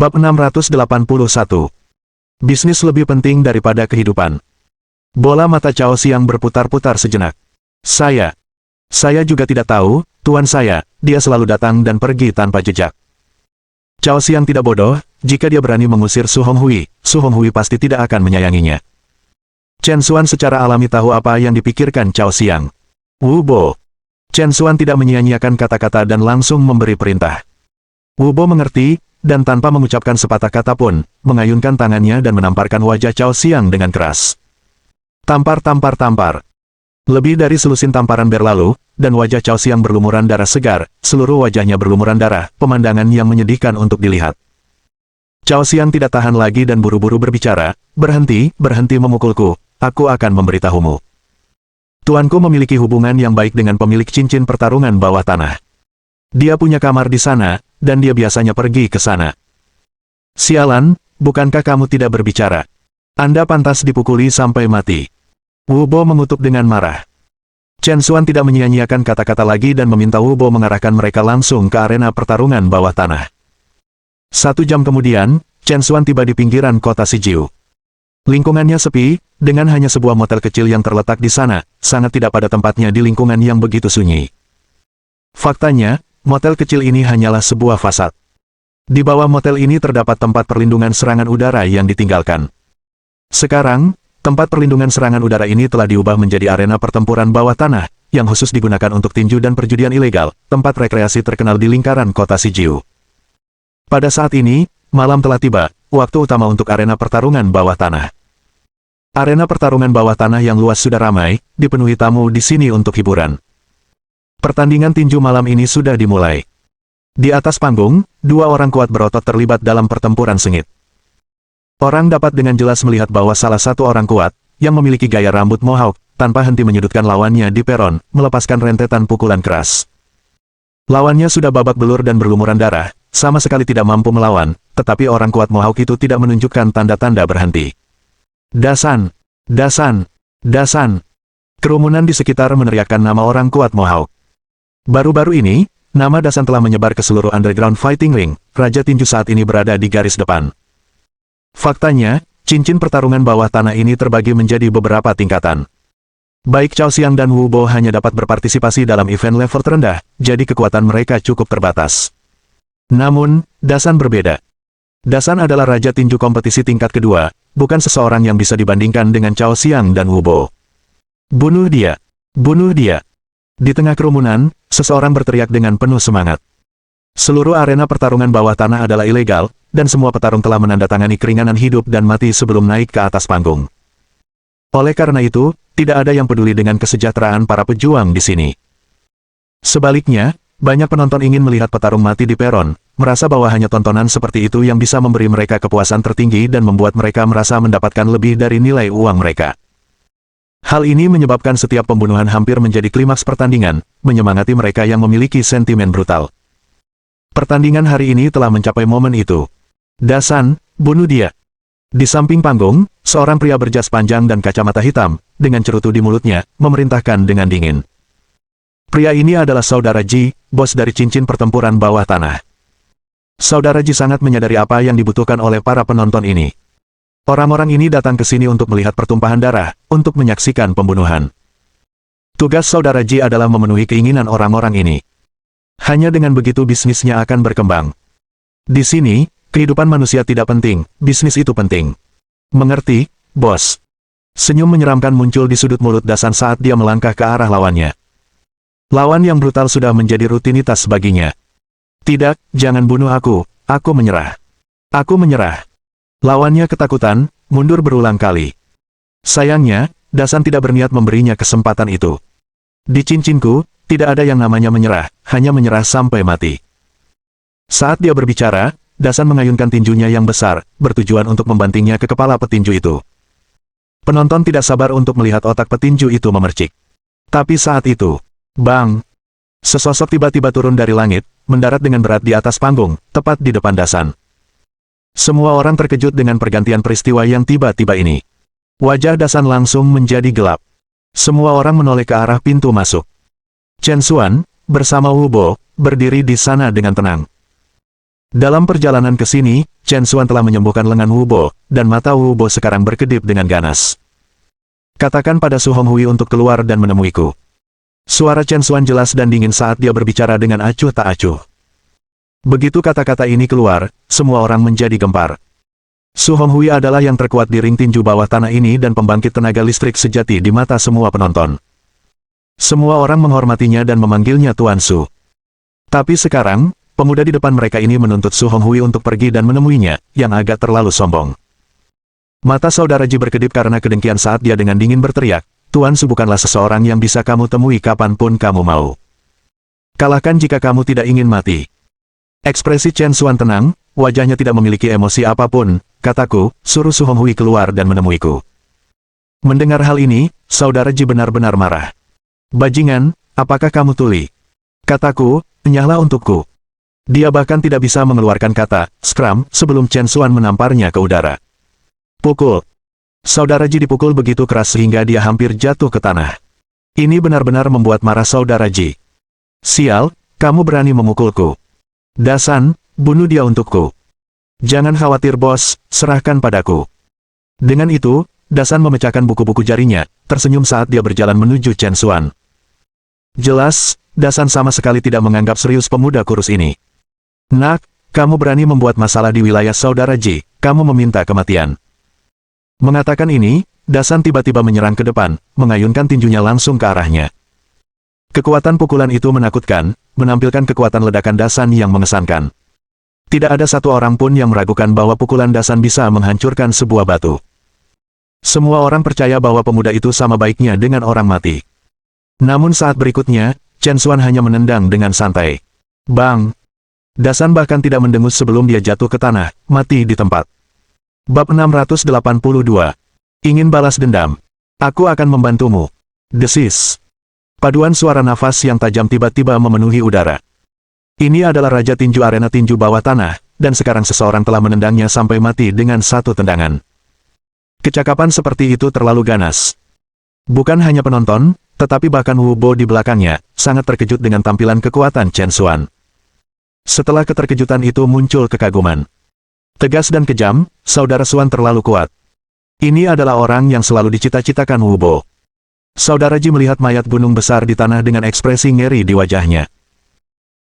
Bab 681. Bisnis lebih penting daripada kehidupan. Bola mata Cao Xiang berputar-putar sejenak. Saya juga tidak tahu, tuan saya, dia selalu datang dan pergi tanpa jejak. Cao Xiang tidak bodoh, jika dia berani mengusir Su Honghui pasti tidak akan menyayanginya. Chen Xuan secara alami tahu apa yang dipikirkan Cao Xiang. Wu Bo. Chen Xuan tidak menyia-nyiakan kata-kata dan langsung memberi perintah. Wu Bo mengerti, dan tanpa mengucapkan sepatah kata pun, mengayunkan tangannya dan menamparkan wajah Cao Xiang dengan keras. Tampar. Lebih dari selusin tamparan berlalu, dan wajah Cao Xiang berlumuran darah segar, seluruh wajahnya berlumuran darah, pemandangan yang menyedihkan untuk dilihat. Cao Xiang tidak tahan lagi dan buru-buru berbicara, berhenti memukulku, aku akan memberitahumu. Tuanku memiliki hubungan yang baik dengan pemilik cincin pertarungan bawah tanah. Dia punya kamar di sana, dan dia biasanya pergi ke sana. Sialan, bukankah kamu tidak berbicara? Anda pantas dipukuli sampai mati. Wu Bo mengutuk dengan marah. Chen Xuan tidak menyia-nyiakan kata-kata lagi dan meminta Wu Bo mengarahkan mereka langsung ke arena pertarungan bawah tanah. 1 jam kemudian, Chen Xuan tiba di pinggiran kota Sijiu. Lingkungannya sepi, dengan hanya sebuah motel kecil yang terletak di sana, sangat tidak pada tempatnya di lingkungan yang begitu sunyi. Faktanya, motel kecil ini hanyalah sebuah fasad. Di bawah motel ini terdapat tempat perlindungan serangan udara yang ditinggalkan. Sekarang, tempat perlindungan serangan udara ini telah diubah menjadi arena pertempuran bawah tanah, yang khusus digunakan untuk tinju dan perjudian ilegal, tempat rekreasi terkenal di lingkaran kota Sijiu. Pada saat ini, malam telah tiba, waktu utama untuk arena pertarungan bawah tanah. Arena pertarungan bawah tanah yang luas sudah ramai, dipenuhi tamu di sini untuk hiburan. Pertandingan tinju malam ini sudah dimulai. Di atas panggung, 2 orang kuat berotot terlibat dalam pertempuran sengit. Orang dapat dengan jelas melihat bahwa salah satu orang kuat, yang memiliki gaya rambut mohawk, tanpa henti menyudutkan lawannya di peron, melepaskan rentetan pukulan keras. Lawannya sudah babak belur dan berlumuran darah, sama sekali tidak mampu melawan, tetapi orang kuat mohawk itu tidak menunjukkan tanda-tanda berhenti. Dasan! Kerumunan di sekitar meneriakkan nama orang kuat mohawk. Baru-baru ini, nama Dasan telah menyebar ke seluruh underground fighting ring, Raja Tinju saat ini berada di garis depan. Faktanya, cincin pertarungan bawah tanah ini terbagi menjadi beberapa tingkatan. Baik Cao Xiang dan Wu Bo hanya dapat berpartisipasi dalam event level terendah, jadi kekuatan mereka cukup terbatas. Namun, Dasan berbeda. Dasan adalah Raja Tinju kompetisi tingkat kedua, bukan seseorang yang bisa dibandingkan dengan Cao Xiang dan Wu Bo. Bunuh dia! Bunuh dia! Di tengah kerumunan, seseorang berteriak dengan penuh semangat. Seluruh arena pertarungan bawah tanah adalah ilegal, dan semua petarung telah menandatangani keringanan hidup dan mati sebelum naik ke atas panggung. Oleh karena itu, tidak ada yang peduli dengan kesejahteraan para pejuang di sini. Sebaliknya, banyak penonton ingin melihat petarung mati di peron, merasa bahwa hanya tontonan seperti itu yang bisa memberi mereka kepuasan tertinggi dan membuat mereka merasa mendapatkan lebih dari nilai uang mereka. Hal ini menyebabkan setiap pembunuhan hampir menjadi klimaks pertandingan, menyemangati mereka yang memiliki sentimen brutal. Pertandingan hari ini telah mencapai momen itu. Dasan, bunuh dia! Di samping panggung, seorang pria berjas panjang dan kacamata hitam, dengan cerutu di mulutnya, memerintahkan dengan dingin. Pria ini adalah Saudara Ji, bos dari cincin pertempuran bawah tanah. Saudara Ji sangat menyadari apa yang dibutuhkan oleh para penonton ini. Orang-orang ini datang ke sini untuk melihat pertumpahan darah, untuk menyaksikan pembunuhan. Tugas Saudara Ji adalah memenuhi keinginan orang-orang ini. Hanya dengan begitu bisnisnya akan berkembang. Di sini, kehidupan manusia tidak penting, bisnis itu penting. Mengerti, bos? Senyum menyeramkan muncul di sudut mulut Dasan saat dia melangkah ke arah lawannya. Lawan yang brutal sudah menjadi rutinitas baginya. Tidak, jangan bunuh aku menyerah. Aku menyerah. Lawannya ketakutan, mundur berulang kali. Sayangnya, Dasan tidak berniat memberinya kesempatan itu. Di cincinku, tidak ada yang namanya menyerah, hanya menyerah sampai mati. Saat dia berbicara, Dasan mengayunkan tinjunya yang besar, bertujuan untuk membantingnya ke kepala petinju itu. Penonton tidak sabar untuk melihat otak petinju itu memercik. Tapi saat itu, bang! Sesosok tiba-tiba turun dari langit, mendarat dengan berat di atas panggung, tepat di depan Dasan. Semua orang terkejut dengan pergantian peristiwa yang tiba-tiba ini. Wajah Dasan langsung menjadi gelap. Semua orang menoleh ke arah pintu masuk. Chen Xuan, bersama Wu Bo, berdiri di sana dengan tenang. Dalam perjalanan ke sini, Chen Xuan telah menyembuhkan lengan Wu Bo, dan mata Wu Bo sekarang berkedip dengan ganas. Katakan pada Su Honghui untuk keluar dan menemuiku. Suara Chen Xuan jelas dan dingin saat dia berbicara dengan acuh tak acuh. Begitu kata-kata ini keluar, semua orang menjadi gempar. Su Honghui adalah yang terkuat di ring tinju bawah tanah ini dan pembangkit tenaga listrik sejati di mata semua penonton. Semua orang menghormatinya dan memanggilnya Tuan Su. Tapi sekarang, pemuda di depan mereka ini menuntut Su Honghui untuk pergi dan menemuinya, yang agak terlalu sombong. Mata saudara Ji berkedip karena kedengkian saat dia dengan dingin berteriak, Tuan Su bukanlah seseorang yang bisa kamu temui kapanpun kamu mau. Kalahkan jika kamu tidak ingin mati. Ekspresi Chen Xuan tenang, wajahnya tidak memiliki emosi apapun. Kataku, suruh Su Honghui keluar dan menemuiku. Mendengar hal ini, saudara Ji benar-benar marah. Bajingan, apakah kamu tuli? Kataku, nyahlah untukku. Dia bahkan tidak bisa mengeluarkan kata, skram, sebelum Chen Xuan menamparnya ke udara. Pukul. Saudara Ji dipukul begitu keras sehingga dia hampir jatuh ke tanah. Ini benar-benar membuat marah saudara Ji. Sial, kamu berani memukulku. Dasan, bunuh dia untukku. Jangan khawatir bos, serahkan padaku. Dengan itu, Dasan memecahkan buku-buku jarinya, tersenyum saat dia berjalan menuju Chen Xuan. Jelas, Dasan sama sekali tidak menganggap serius pemuda kurus ini. Nak, kamu berani membuat masalah di wilayah saudara Ji, kamu meminta kematian. Mengatakan ini, Dasan tiba-tiba menyerang ke depan, mengayunkan tinjunya langsung ke arahnya. Kekuatan pukulan itu menakutkan, menampilkan kekuatan ledakan Dasan yang mengesankan. Tidak ada satu orang pun yang meragukan bahwa pukulan Dasan bisa menghancurkan sebuah batu. Semua orang percaya bahwa pemuda itu sama baiknya dengan orang mati. Namun saat berikutnya, Chen Xuan hanya menendang dengan santai. Bang! Dasan bahkan tidak mendengus sebelum dia jatuh ke tanah, mati di tempat. Bab 682. Ingin balas dendam. Aku akan membantumu. Desis. Paduan suara nafas yang tajam tiba-tiba memenuhi udara. Ini adalah Raja Tinju Arena Tinju Bawah Tanah, dan sekarang seseorang telah menendangnya sampai mati dengan satu tendangan. Kecakapan seperti itu terlalu ganas. Bukan hanya penonton, tetapi bahkan Wu Bo di belakangnya, sangat terkejut dengan tampilan kekuatan Chen Xuan. Setelah keterkejutan itu muncul kekaguman. Tegas dan kejam, saudara Xuan terlalu kuat. Ini adalah orang yang selalu dicita-citakan Wu Bo. Saudara Ji melihat mayat gunung besar di tanah dengan ekspresi ngeri di wajahnya.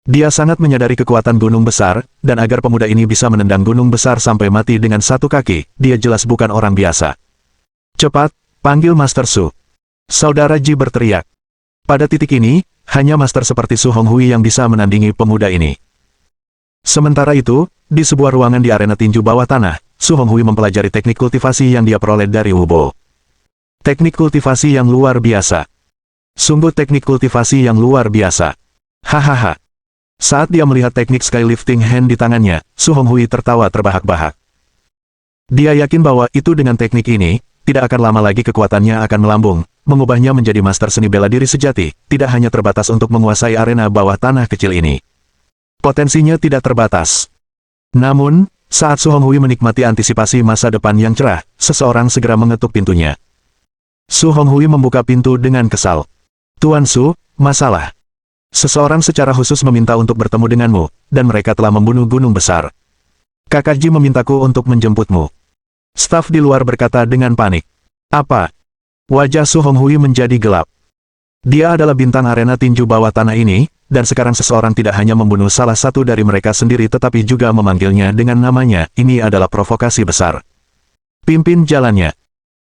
Dia sangat menyadari kekuatan gunung besar, dan agar pemuda ini bisa menendang gunung besar sampai mati dengan satu kaki, dia jelas bukan orang biasa. Cepat, panggil Master Su. Saudara Ji berteriak. Pada titik ini, hanya master seperti Su Honghui yang bisa menandingi pemuda ini. Sementara itu, di sebuah ruangan di arena tinju bawah tanah, Su Honghui mempelajari teknik kultivasi yang dia peroleh dari Wu Bo. Teknik kultivasi yang luar biasa. Sungguh teknik kultivasi yang luar biasa. Hahaha. Saat dia melihat teknik skylifting hand di tangannya, Su Honghui tertawa terbahak-bahak. Dia yakin bahwa itu dengan teknik ini, tidak akan lama lagi kekuatannya akan melambung, mengubahnya menjadi master seni bela diri sejati, tidak hanya terbatas untuk menguasai arena bawah tanah kecil ini. Potensinya tidak terbatas. Namun, saat Su Honghui menikmati antisipasi masa depan yang cerah, seseorang segera mengetuk pintunya. Su Honghui membuka pintu dengan kesal. Tuan Su, masalah. Seseorang secara khusus meminta untuk bertemu denganmu, dan mereka telah membunuh gunung besar. Kakak Ji memintaku untuk menjemputmu. Staf di luar berkata dengan panik. Apa? Wajah Su Honghui menjadi gelap. Dia adalah bintang arena tinju bawah tanah ini, dan sekarang seseorang tidak hanya membunuh salah satu dari mereka sendiri tetapi juga memanggilnya dengan namanya. Ini adalah provokasi besar. Pimpin jalannya.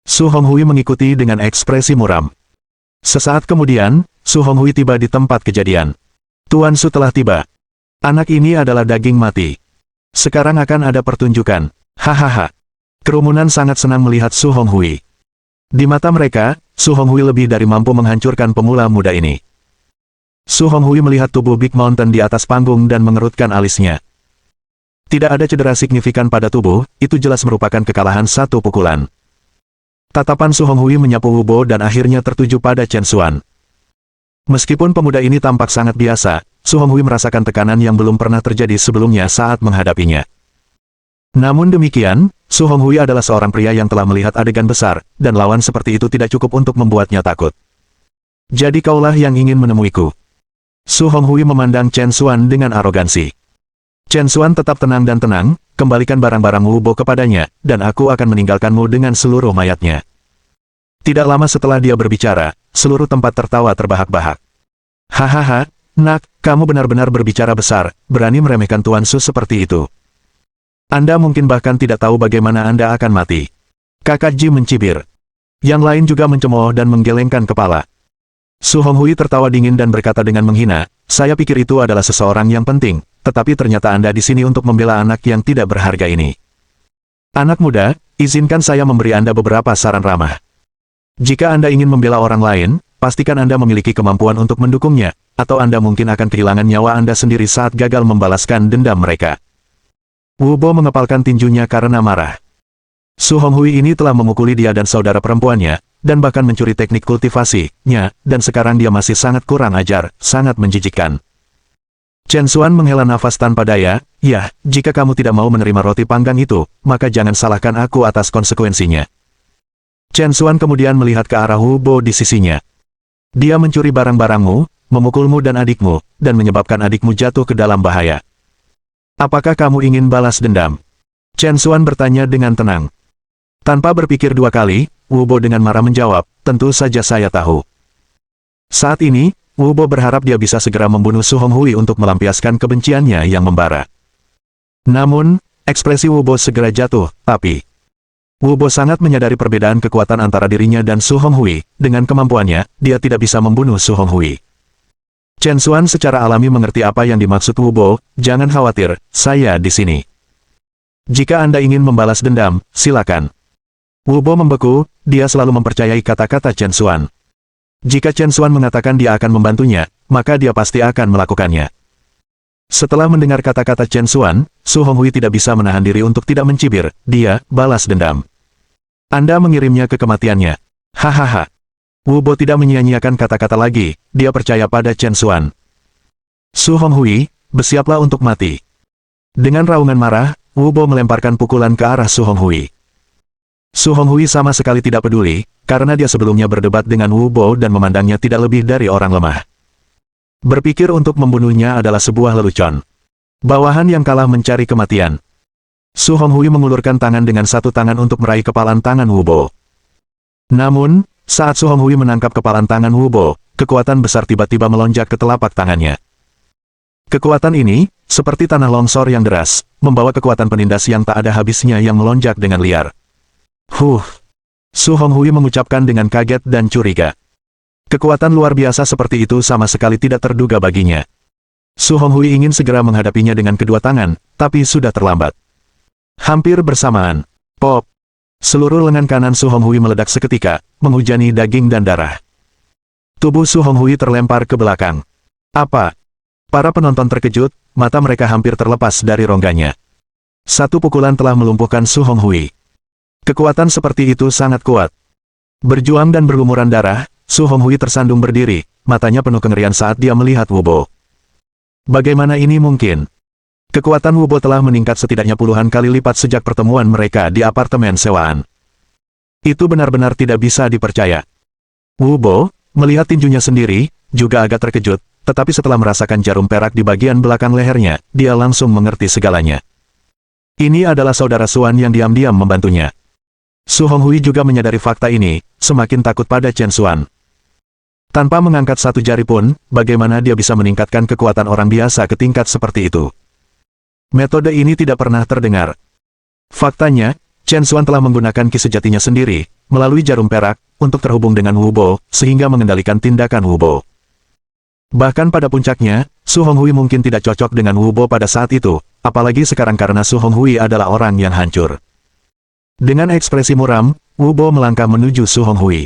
Su Honghui mengikuti dengan ekspresi muram. Sesaat kemudian, Su Honghui tiba di tempat kejadian. Tuan Su telah tiba. Anak ini adalah daging mati. Sekarang akan ada pertunjukan. Hahaha. Kerumunan sangat senang melihat Su Honghui. Di mata mereka, Su Honghui lebih dari mampu menghancurkan pemula muda ini. Su Honghui melihat tubuh Big Mountain di atas panggung dan mengerutkan alisnya. Tidak ada cedera signifikan pada tubuh, itu jelas merupakan kekalahan satu pukulan. Tatapan Su Honghui menyapu Wu Bo dan akhirnya tertuju pada Chen Xuan. Meskipun pemuda ini tampak sangat biasa, Su Honghui merasakan tekanan yang belum pernah terjadi sebelumnya saat menghadapinya. Namun demikian, Su Honghui adalah seorang pria yang telah melihat adegan besar, dan lawan seperti itu tidak cukup untuk membuatnya takut. Jadi kaulah yang ingin menemuiku. Su Honghui memandang Chen Xuan dengan arogansi. Chen Xuan tetap tenang dan tenang, kembalikan barang-barang Wu Bo kepadanya, dan aku akan meninggalkanmu dengan seluruh mayatnya. Tidak lama setelah dia berbicara, seluruh tempat tertawa terbahak-bahak. Hahaha, nak, kamu benar-benar berbicara besar, berani meremehkan Tuan Su seperti itu. Anda mungkin bahkan tidak tahu bagaimana Anda akan mati. Kakak Ji mencibir. Yang lain juga mencemooh dan menggelengkan kepala. Su Honghui tertawa dingin dan berkata dengan menghina, saya pikir itu adalah seseorang yang penting, tetapi ternyata Anda di sini untuk membela anak yang tidak berharga ini. Anak muda, izinkan saya memberi Anda beberapa saran ramah. Jika Anda ingin membela orang lain, pastikan Anda memiliki kemampuan untuk mendukungnya, atau Anda mungkin akan kehilangan nyawa Anda sendiri saat gagal membalaskan dendam mereka. Wu Bo mengepalkan tinjunya karena marah. Su Honghui ini telah memukuli dia dan saudara perempuannya, dan bahkan mencuri teknik kultivasinya, dan sekarang dia masih sangat kurang ajar, sangat menjijikkan. Chen Xuan menghela nafas tanpa daya, ya, jika kamu tidak mau menerima roti panggang itu, maka jangan salahkan aku atas konsekuensinya. Chen Xuan kemudian melihat ke arah Wu Bo di sisinya. Dia mencuri barang-barangmu, memukulmu dan adikmu, dan menyebabkan adikmu jatuh ke dalam bahaya. Apakah kamu ingin balas dendam? Chen Xuan bertanya dengan tenang. Tanpa berpikir dua kali, Wu Bo dengan marah menjawab, tentu saja saya tahu. Saat ini, Wu Bo berharap dia bisa segera membunuh Su Honghui untuk melampiaskan kebenciannya yang membara. Namun, ekspresi Wu Bo segera jatuh, tapi Wu Bo sangat menyadari perbedaan kekuatan antara dirinya dan Su Honghui. Dengan kemampuannya, dia tidak bisa membunuh Su Honghui. Chen Xuan secara alami mengerti apa yang dimaksud Wu Bo, jangan khawatir, saya di sini. Jika Anda ingin membalas dendam, silakan. Wu Bo membeku, dia selalu mempercayai kata-kata Chen Xuan. Jika Chen Xuan mengatakan dia akan membantunya, maka dia pasti akan melakukannya. Setelah mendengar kata-kata Chen Xuan, Su Honghui tidak bisa menahan diri untuk tidak mencibir, dia balas dendam. Anda mengirimnya ke kematiannya. Hahaha. Wu Bo tidak menyia-nyiakan kata-kata lagi, dia percaya pada Chen Xuan. Su Honghui, bersiaplah untuk mati. Dengan raungan marah, Wu Bo melemparkan pukulan ke arah Su Honghui. Su Honghui sama sekali tidak peduli, karena dia sebelumnya berdebat dengan Wu Bo dan memandangnya tidak lebih dari orang lemah. Berpikir untuk membunuhnya adalah sebuah lelucon. Bawahan yang kalah mencari kematian. Su Honghui mengulurkan tangan dengan satu tangan untuk meraih kepalan tangan Wu Bo. Namun, saat Su Honghui menangkap kepalan tangan Wu Bo, kekuatan besar tiba-tiba melonjak ke telapak tangannya. Kekuatan ini, seperti tanah longsor yang deras, membawa kekuatan penindas yang tak ada habisnya yang melonjak dengan liar. Su Honghui mengucapkan dengan kaget dan curiga. Kekuatan luar biasa seperti itu sama sekali tidak terduga baginya. Su Honghui ingin segera menghadapinya dengan kedua tangan, tapi sudah terlambat. Hampir bersamaan, pop! Seluruh lengan kanan Su Honghui meledak seketika, menghujani daging dan darah. Tubuh Su Honghui terlempar ke belakang. Apa? Para penonton terkejut, mata mereka hampir terlepas dari rongganya. Satu pukulan telah melumpuhkan Su Honghui. Kekuatan seperti itu sangat kuat. Berjuang dan berlumuran darah, Su Honghui tersandung berdiri, matanya penuh kengerian saat dia melihat Wu Bo. Bagaimana ini mungkin? Kekuatan Wu Bo telah meningkat setidaknya puluhan kali lipat sejak pertemuan mereka di apartemen sewaan. Itu benar-benar tidak bisa dipercaya. Wu Bo, melihat tinjunya sendiri, juga agak terkejut, tetapi setelah merasakan jarum perak di bagian belakang lehernya, dia langsung mengerti segalanya. Ini adalah saudara Xuan yang diam-diam membantunya. Su Honghui juga menyadari fakta ini, semakin takut pada Chen Xuan. Tanpa mengangkat satu jari pun, bagaimana dia bisa meningkatkan kekuatan orang biasa ke tingkat seperti itu? Metode ini tidak pernah terdengar. Faktanya, Chen Xuan telah menggunakan ki sejatinya sendiri, melalui jarum perak, untuk terhubung dengan Wu Bo, sehingga mengendalikan tindakan Wu Bo. Bahkan pada puncaknya, Su Honghui mungkin tidak cocok dengan Wu Bo pada saat itu, apalagi sekarang karena Su Honghui adalah orang yang hancur. Dengan ekspresi muram, Wu Bo melangkah menuju Su Honghui.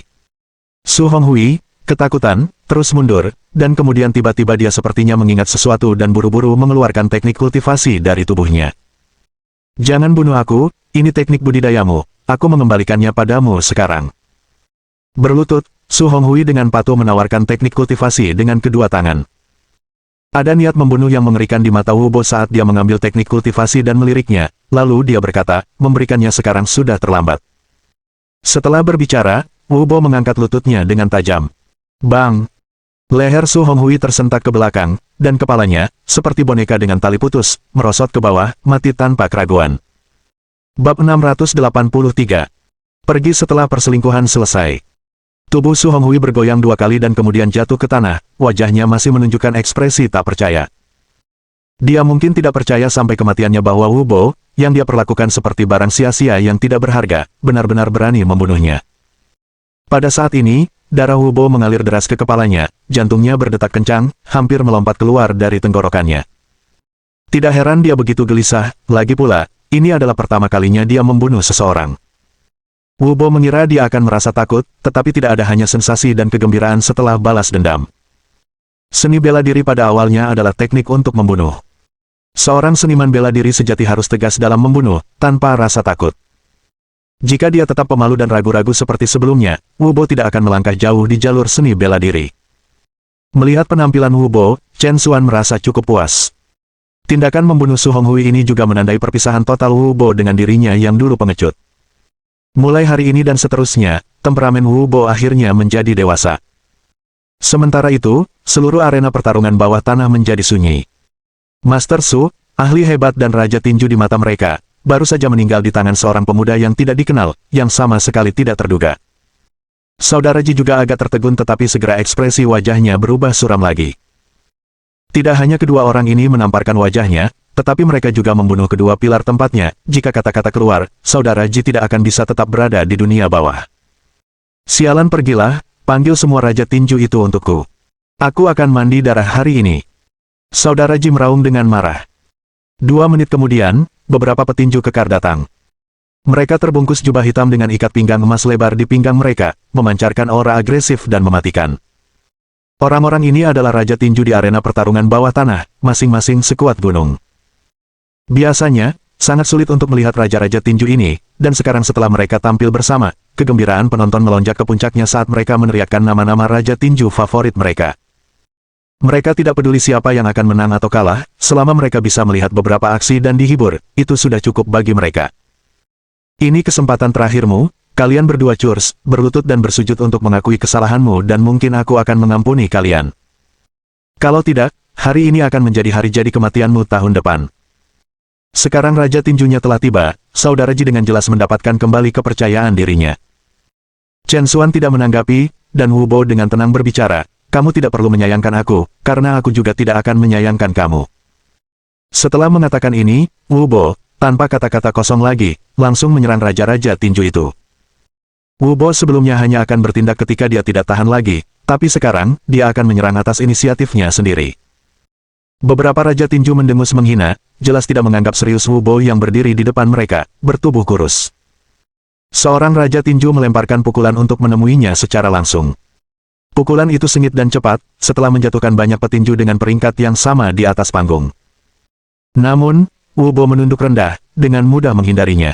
Su Honghui, ketakutan, terus mundur, dan kemudian tiba-tiba dia sepertinya mengingat sesuatu dan buru-buru mengeluarkan teknik kultivasi dari tubuhnya. Jangan bunuh aku, ini teknik budidayamu, aku mengembalikannya padamu sekarang. Berlutut, Su Honghui dengan patuh menawarkan teknik kultivasi dengan kedua tangan. Ada niat membunuh yang mengerikan di mata Wu Bo saat dia mengambil teknik kultivasi dan meliriknya, lalu dia berkata, memberikannya sekarang sudah terlambat. Setelah berbicara, Wu Bo mengangkat lututnya dengan tajam. Bang! Leher Su Honghui tersentak ke belakang, dan kepalanya, seperti boneka dengan tali putus, merosot ke bawah, mati tanpa keraguan. Bab 683. Pergi setelah perselingkuhan selesai. Tubuh Su Honghui bergoyang 2 kali dan kemudian jatuh ke tanah, wajahnya masih menunjukkan ekspresi tak percaya. Dia mungkin tidak percaya sampai kematiannya bahwa Wu Bo, yang dia perlakukan seperti barang sia-sia yang tidak berharga, benar-benar berani membunuhnya. Pada saat ini, darah Wu Bo mengalir deras ke kepalanya, jantungnya berdetak kencang, hampir melompat keluar dari tenggorokannya. Tidak heran dia begitu gelisah, lagi pula, ini adalah pertama kalinya dia membunuh seseorang. Wu Bo mengira dia akan merasa takut, tetapi tidak ada hanya sensasi dan kegembiraan setelah balas dendam. Seni bela diri pada awalnya adalah teknik untuk membunuh. Seorang seniman bela diri sejati harus tegas dalam membunuh, tanpa rasa takut. Jika dia tetap pemalu dan ragu-ragu seperti sebelumnya, Wu Bo tidak akan melangkah jauh di jalur seni bela diri. Melihat penampilan Wu Bo, Chen Xuan merasa cukup puas. Tindakan membunuh Su Honghui ini juga menandai perpisahan total Wu Bo dengan dirinya yang dulu pengecut. Mulai hari ini dan seterusnya, temperamen Wu Bo akhirnya menjadi dewasa. Sementara itu, seluruh arena pertarungan bawah tanah menjadi sunyi. Master Su, ahli hebat dan raja tinju di mata mereka, baru saja meninggal di tangan seorang pemuda yang tidak dikenal, yang sama sekali tidak terduga. Saudara Ji juga agak tertegun tetapi segera ekspresi wajahnya berubah suram lagi. Tidak hanya kedua orang ini menamparkan wajahnya, tetapi mereka juga membunuh kedua pilar tempatnya. Jika kata-kata keluar, saudara Ji tidak akan bisa tetap berada di dunia bawah. Sialan, pergilah, panggil semua raja tinju itu untukku. Aku akan mandi darah hari ini. Saudara Ji meraung dengan marah. 2 menit kemudian, beberapa petinju kekar datang. Mereka terbungkus jubah hitam dengan ikat pinggang emas lebar di pinggang mereka, memancarkan aura agresif dan mematikan. Orang-orang ini adalah raja tinju di arena pertarungan bawah tanah, masing-masing sekuat gunung. Biasanya, sangat sulit untuk melihat raja-raja tinju ini, dan sekarang setelah mereka tampil bersama, kegembiraan penonton melonjak ke puncaknya saat mereka meneriakkan nama-nama raja tinju favorit mereka. Mereka tidak peduli siapa yang akan menang atau kalah, selama mereka bisa melihat beberapa aksi dan dihibur, itu sudah cukup bagi mereka. Ini kesempatan terakhirmu, kalian berdua curs, berlutut dan bersujud untuk mengakui kesalahanmu dan mungkin aku akan mengampuni kalian. Kalau tidak, hari ini akan menjadi hari jadi kematianmu tahun depan. Sekarang raja tinjunya telah tiba, saudara Ji dengan jelas mendapatkan kembali kepercayaan dirinya. Chen Xuan tidak menanggapi, dan Wu Bo dengan tenang berbicara, kamu tidak perlu menyayangkan aku, karena aku juga tidak akan menyayangkan kamu. Setelah mengatakan ini, Wu Bo, tanpa kata-kata kosong lagi, langsung menyerang raja-raja tinju itu. Wu Bo sebelumnya hanya akan bertindak ketika dia tidak tahan lagi, tapi sekarang, dia akan menyerang atas inisiatifnya sendiri. Beberapa raja tinju mendengus menghina, jelas tidak menganggap serius Wu Bo yang berdiri di depan mereka, bertubuh kurus. Seorang raja tinju melemparkan pukulan untuk menemuinya secara langsung. Pukulan itu sengit dan cepat, setelah menjatuhkan banyak petinju dengan peringkat yang sama di atas panggung. Namun, Wu Bo menunduk rendah, dengan mudah menghindarinya.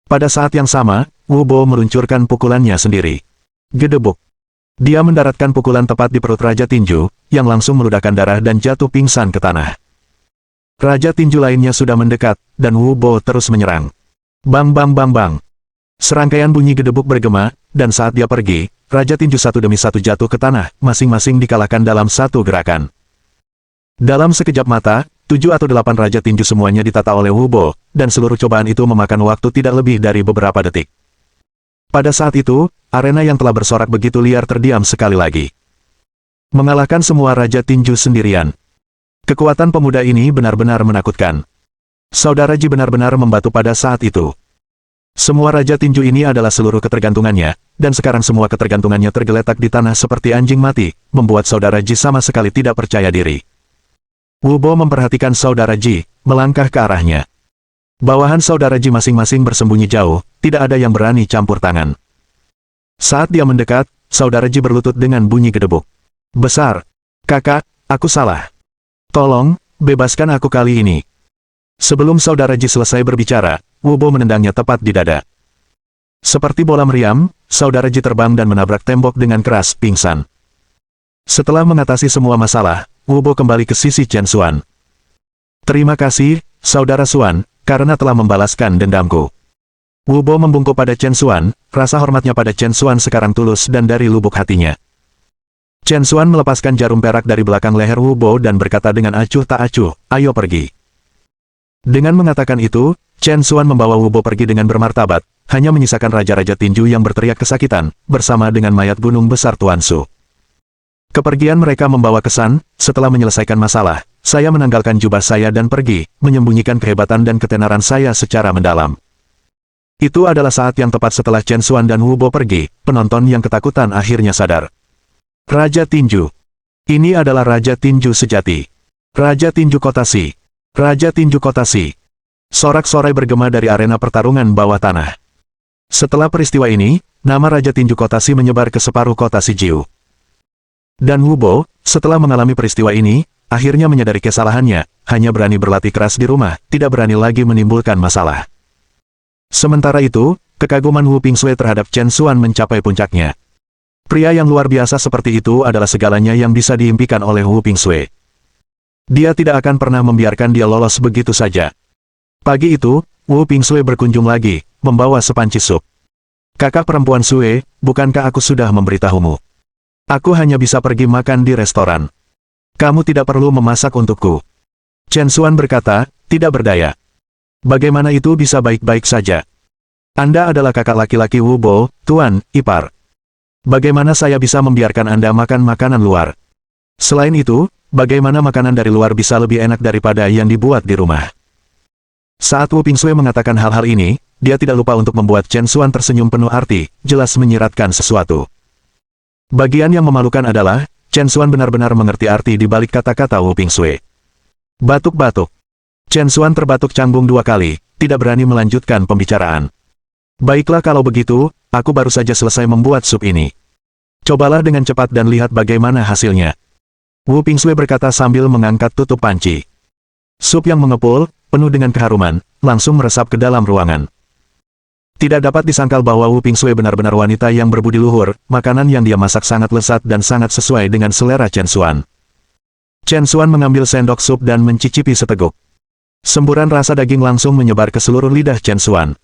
Pada saat yang sama, Wu Bo meluncurkan pukulannya sendiri. Gedebuk. Dia mendaratkan pukulan tepat di perut raja tinju, yang langsung meludahkan darah dan jatuh pingsan ke tanah. Raja tinju lainnya sudah mendekat, dan Wu Bo terus menyerang. Bang bang bang bang. Serangkaian bunyi gedebuk bergema, dan saat dia pergi, raja tinju satu demi satu jatuh ke tanah, masing-masing dikalahkan dalam satu gerakan. Dalam sekejap mata, 7 atau 8 raja tinju semuanya ditata oleh Wu Bo, dan seluruh cobaan itu memakan waktu tidak lebih dari beberapa detik. Pada saat itu, arena yang telah bersorak begitu liar terdiam sekali lagi. Mengalahkan semua raja tinju sendirian. Kekuatan pemuda ini benar-benar menakutkan. Saudara Ji benar-benar membatu pada saat itu. Semua raja tinju ini adalah seluruh ketergantungannya, dan sekarang semua ketergantungannya tergeletak di tanah seperti anjing mati, membuat saudara Ji sama sekali tidak percaya diri. Wu Bo memperhatikan saudara Ji, melangkah ke arahnya. Bawahan saudara Ji masing-masing bersembunyi jauh, tidak ada yang berani campur tangan. Saat dia mendekat, saudara Ji berlutut dengan bunyi gedebuk. Besar. Kakak, aku salah. Tolong, bebaskan aku kali ini. Sebelum saudara Ji selesai berbicara, Wu Bo menendangnya tepat di dada. Seperti bola meriam, saudara Ji terbang dan menabrak tembok dengan keras, pingsan. Setelah mengatasi semua masalah, Wu Bo kembali ke sisi Chen Xuan. Terima kasih, saudara Xuan, karena telah membalaskan dendamku. Wu Bo membungkuk pada Chen Xuan, rasa hormatnya pada Chen Xuan sekarang tulus dan dari lubuk hatinya. Chen Xuan melepaskan jarum perak dari belakang leher Wu Bo dan berkata dengan acuh tak acuh, ayo pergi. Dengan mengatakan itu, Chen Xuan membawa Wu Bo pergi dengan bermartabat, hanya menyisakan Raja-Raja Tinju yang berteriak kesakitan, bersama dengan mayat gunung besar Tuan Su. Kepergian mereka membawa kesan, setelah menyelesaikan masalah, saya menanggalkan jubah saya dan pergi, menyembunyikan kehebatan dan ketenaran saya secara mendalam. Itu adalah saat yang tepat setelah Chen Xuan dan Wu Bo pergi, penonton yang ketakutan akhirnya sadar. Raja Tinju. Ini adalah Raja Tinju sejati. Raja Tinju Kotasi. Raja Tinju Kotasi. Sorak-sorai bergema dari arena pertarungan bawah tanah. Setelah peristiwa ini, nama Raja Tinju Kotasi menyebar ke separuh kota Sijiu. Dan Wu Bo, setelah mengalami peristiwa ini, akhirnya menyadari kesalahannya, hanya berani berlatih keras di rumah, tidak berani lagi menimbulkan masalah. Sementara itu, kekaguman Wu Pingsui terhadap Chen Xuan mencapai puncaknya. Pria yang luar biasa seperti itu adalah segalanya yang bisa diimpikan oleh Wu Pingsui. Dia tidak akan pernah membiarkan dia lolos begitu saja. Pagi itu, Wu Pingsui berkunjung lagi, membawa sepanci sup. Kakak perempuan Sue, bukankah aku sudah memberitahumu? Aku hanya bisa pergi makan di restoran. Kamu tidak perlu memasak untukku. Chen Xuan berkata, tidak berdaya. Bagaimana itu bisa baik-baik saja? Anda adalah kakak laki-laki Wu Bo, Tuan, ipar. Bagaimana saya bisa membiarkan Anda makan makanan luar? Selain itu, bagaimana makanan dari luar bisa lebih enak daripada yang dibuat di rumah? Saat Wu Pingsui mengatakan hal-hal ini, dia tidak lupa untuk membuat Chen Xuan tersenyum penuh arti, jelas menyiratkan sesuatu. Bagian yang memalukan adalah, Chen Xuan benar-benar mengerti arti di balik kata-kata Wu Pingsui. Batuk-batuk. Chen Xuan terbatuk canggung 2 kali, tidak berani melanjutkan pembicaraan. Baiklah kalau begitu, aku baru saja selesai membuat sup ini. Cobalah dengan cepat dan lihat bagaimana hasilnya. Wu Pingsui berkata sambil mengangkat tutup panci. Sup yang mengepul, penuh dengan keharuman, langsung meresap ke dalam ruangan. Tidak dapat disangkal bahwa Wu Pingsui benar-benar wanita yang berbudi luhur, makanan yang dia masak sangat lezat dan sangat sesuai dengan selera Chen Xuan. Chen Xuan mengambil sendok sup dan mencicipi seteguk. Semburan rasa daging langsung menyebar ke seluruh lidah Chen Xuan.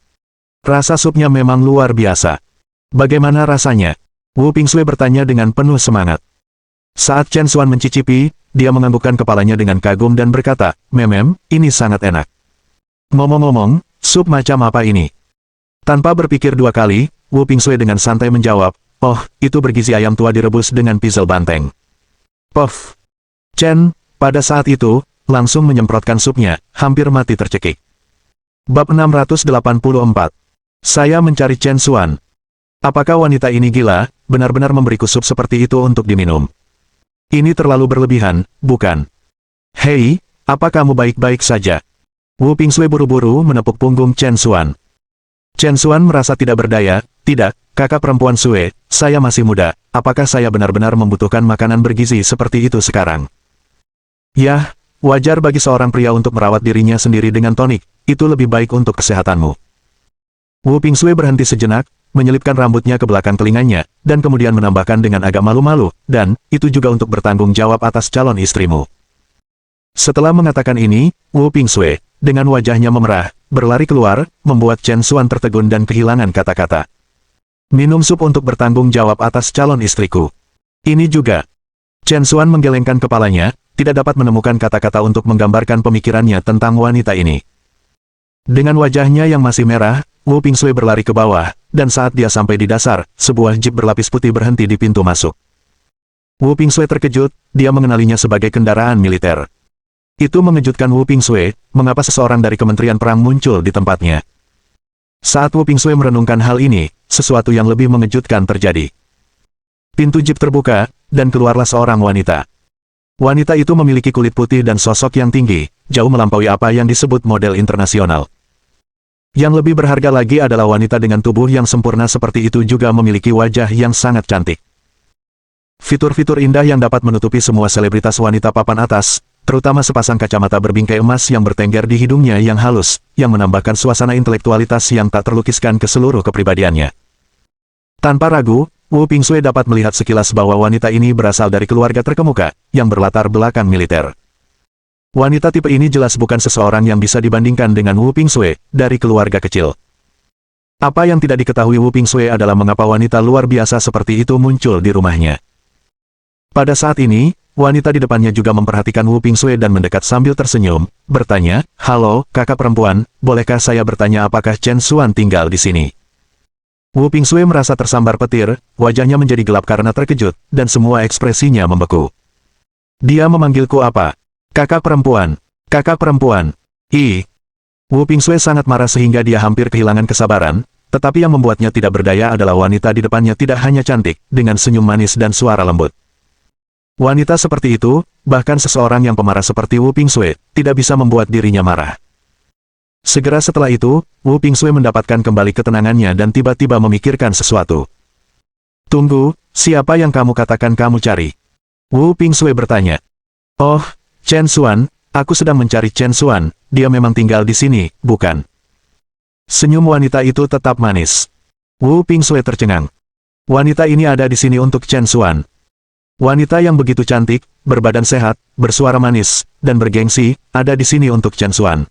Rasa supnya memang luar biasa. Bagaimana rasanya? Wu Pingsui bertanya dengan penuh semangat. Saat Chen Xuan mencicipi, dia menganggukkan kepalanya dengan kagum dan berkata, "Memem, ini sangat enak." Ngomong-ngomong, sup macam apa ini? Tanpa berpikir 2 kali, Wu Pingsui dengan santai menjawab, "Oh, itu bergizi ayam tua direbus dengan pisel banteng." Puff. Chen, pada saat itu, langsung menyemprotkan supnya, hampir mati tercekik. Bab 684. Saya mencari Chen Xuan. Apakah wanita ini gila, benar-benar memberiku sup seperti itu untuk diminum? Ini terlalu berlebihan, bukan? Hei, apa kamu baik-baik saja? Wu Pingsui buru-buru menepuk punggung Chen Xuan. Chen Xuan merasa tidak berdaya, tidak, kakak perempuan Sue, saya masih muda, apakah saya benar-benar membutuhkan makanan bergizi seperti itu sekarang? Yah, wajar bagi seorang pria untuk merawat dirinya sendiri dengan tonik, itu lebih baik untuk kesehatanmu. Wu Pingsui berhenti sejenak, menyelipkan rambutnya ke belakang telinganya, dan kemudian menambahkan dengan agak malu-malu, dan, itu juga untuk bertanggung jawab atas calon istrimu. Setelah mengatakan ini, Wu Pingsui, dengan wajahnya memerah, berlari keluar, membuat Chen Xuan tertegun dan kehilangan kata-kata. Minum sup untuk bertanggung jawab atas calon istriku. Ini juga. Chen Xuan menggelengkan kepalanya, tidak dapat menemukan kata-kata untuk menggambarkan pemikirannya tentang wanita ini. Dengan wajahnya yang masih merah, Wu Pingsui berlari ke bawah, dan saat dia sampai di dasar, sebuah jeep berlapis putih berhenti di pintu masuk. Wu Pingsui terkejut, dia mengenalinya sebagai kendaraan militer. Itu mengejutkan Wu Pingsui, mengapa seseorang dari Kementerian Perang muncul di tempatnya. Saat Wu Pingsui merenungkan hal ini, sesuatu yang lebih mengejutkan terjadi. Pintu jeep terbuka, dan keluarlah seorang wanita. Wanita itu memiliki kulit putih dan sosok yang tinggi, jauh melampaui apa yang disebut model internasional. Yang lebih berharga lagi adalah wanita dengan tubuh yang sempurna seperti itu juga memiliki wajah yang sangat cantik. Fitur-fitur indah yang dapat menutupi semua selebritas wanita papan atas, terutama sepasang kacamata berbingkai emas yang bertengger di hidungnya yang halus, yang menambahkan suasana intelektualitas yang tak terlukiskan ke seluruh kepribadiannya. Tanpa ragu, Wu Pingsui dapat melihat sekilas bahwa wanita ini berasal dari keluarga terkemuka, yang berlatar belakang militer. Wanita tipe ini jelas bukan seseorang yang bisa dibandingkan dengan Wu Pingsui, dari keluarga kecil. Apa yang tidak diketahui Wu Pingsui adalah mengapa wanita luar biasa seperti itu muncul di rumahnya. Pada saat ini, wanita di depannya juga memperhatikan Wu Pingsue dan mendekat sambil tersenyum, bertanya, "Halo, kakak perempuan, bolehkah saya bertanya apakah Chen Xuan tinggal di sini?" Wu Pingsue merasa tersambar petir, wajahnya menjadi gelap karena terkejut, dan semua ekspresinya membeku. "Dia memanggilku apa? Kakak perempuan. Kakak perempuan. Ih." Wu Pingsue sangat marah sehingga dia hampir kehilangan kesabaran, tetapi yang membuatnya tidak berdaya adalah wanita di depannya tidak hanya cantik, dengan senyum manis dan suara lembut. Wanita seperti itu, bahkan seseorang yang pemarah seperti Wu Pingsue, tidak bisa membuat dirinya marah. Segera setelah itu, Wu Pingsue mendapatkan kembali ketenangannya dan tiba-tiba memikirkan sesuatu. "Tunggu, siapa yang kamu katakan kamu cari?" Wu Pingsue bertanya. "Oh, Chen Xuan, aku sedang mencari Chen Xuan, dia memang tinggal di sini, bukan?" Senyum wanita itu tetap manis. Wu Pingsue tercengang. Wanita ini ada di sini untuk Chen Xuan. Wanita yang begitu cantik, berbadan sehat, bersuara manis, dan bergengsi, ada di sini untuk Chen Xuan.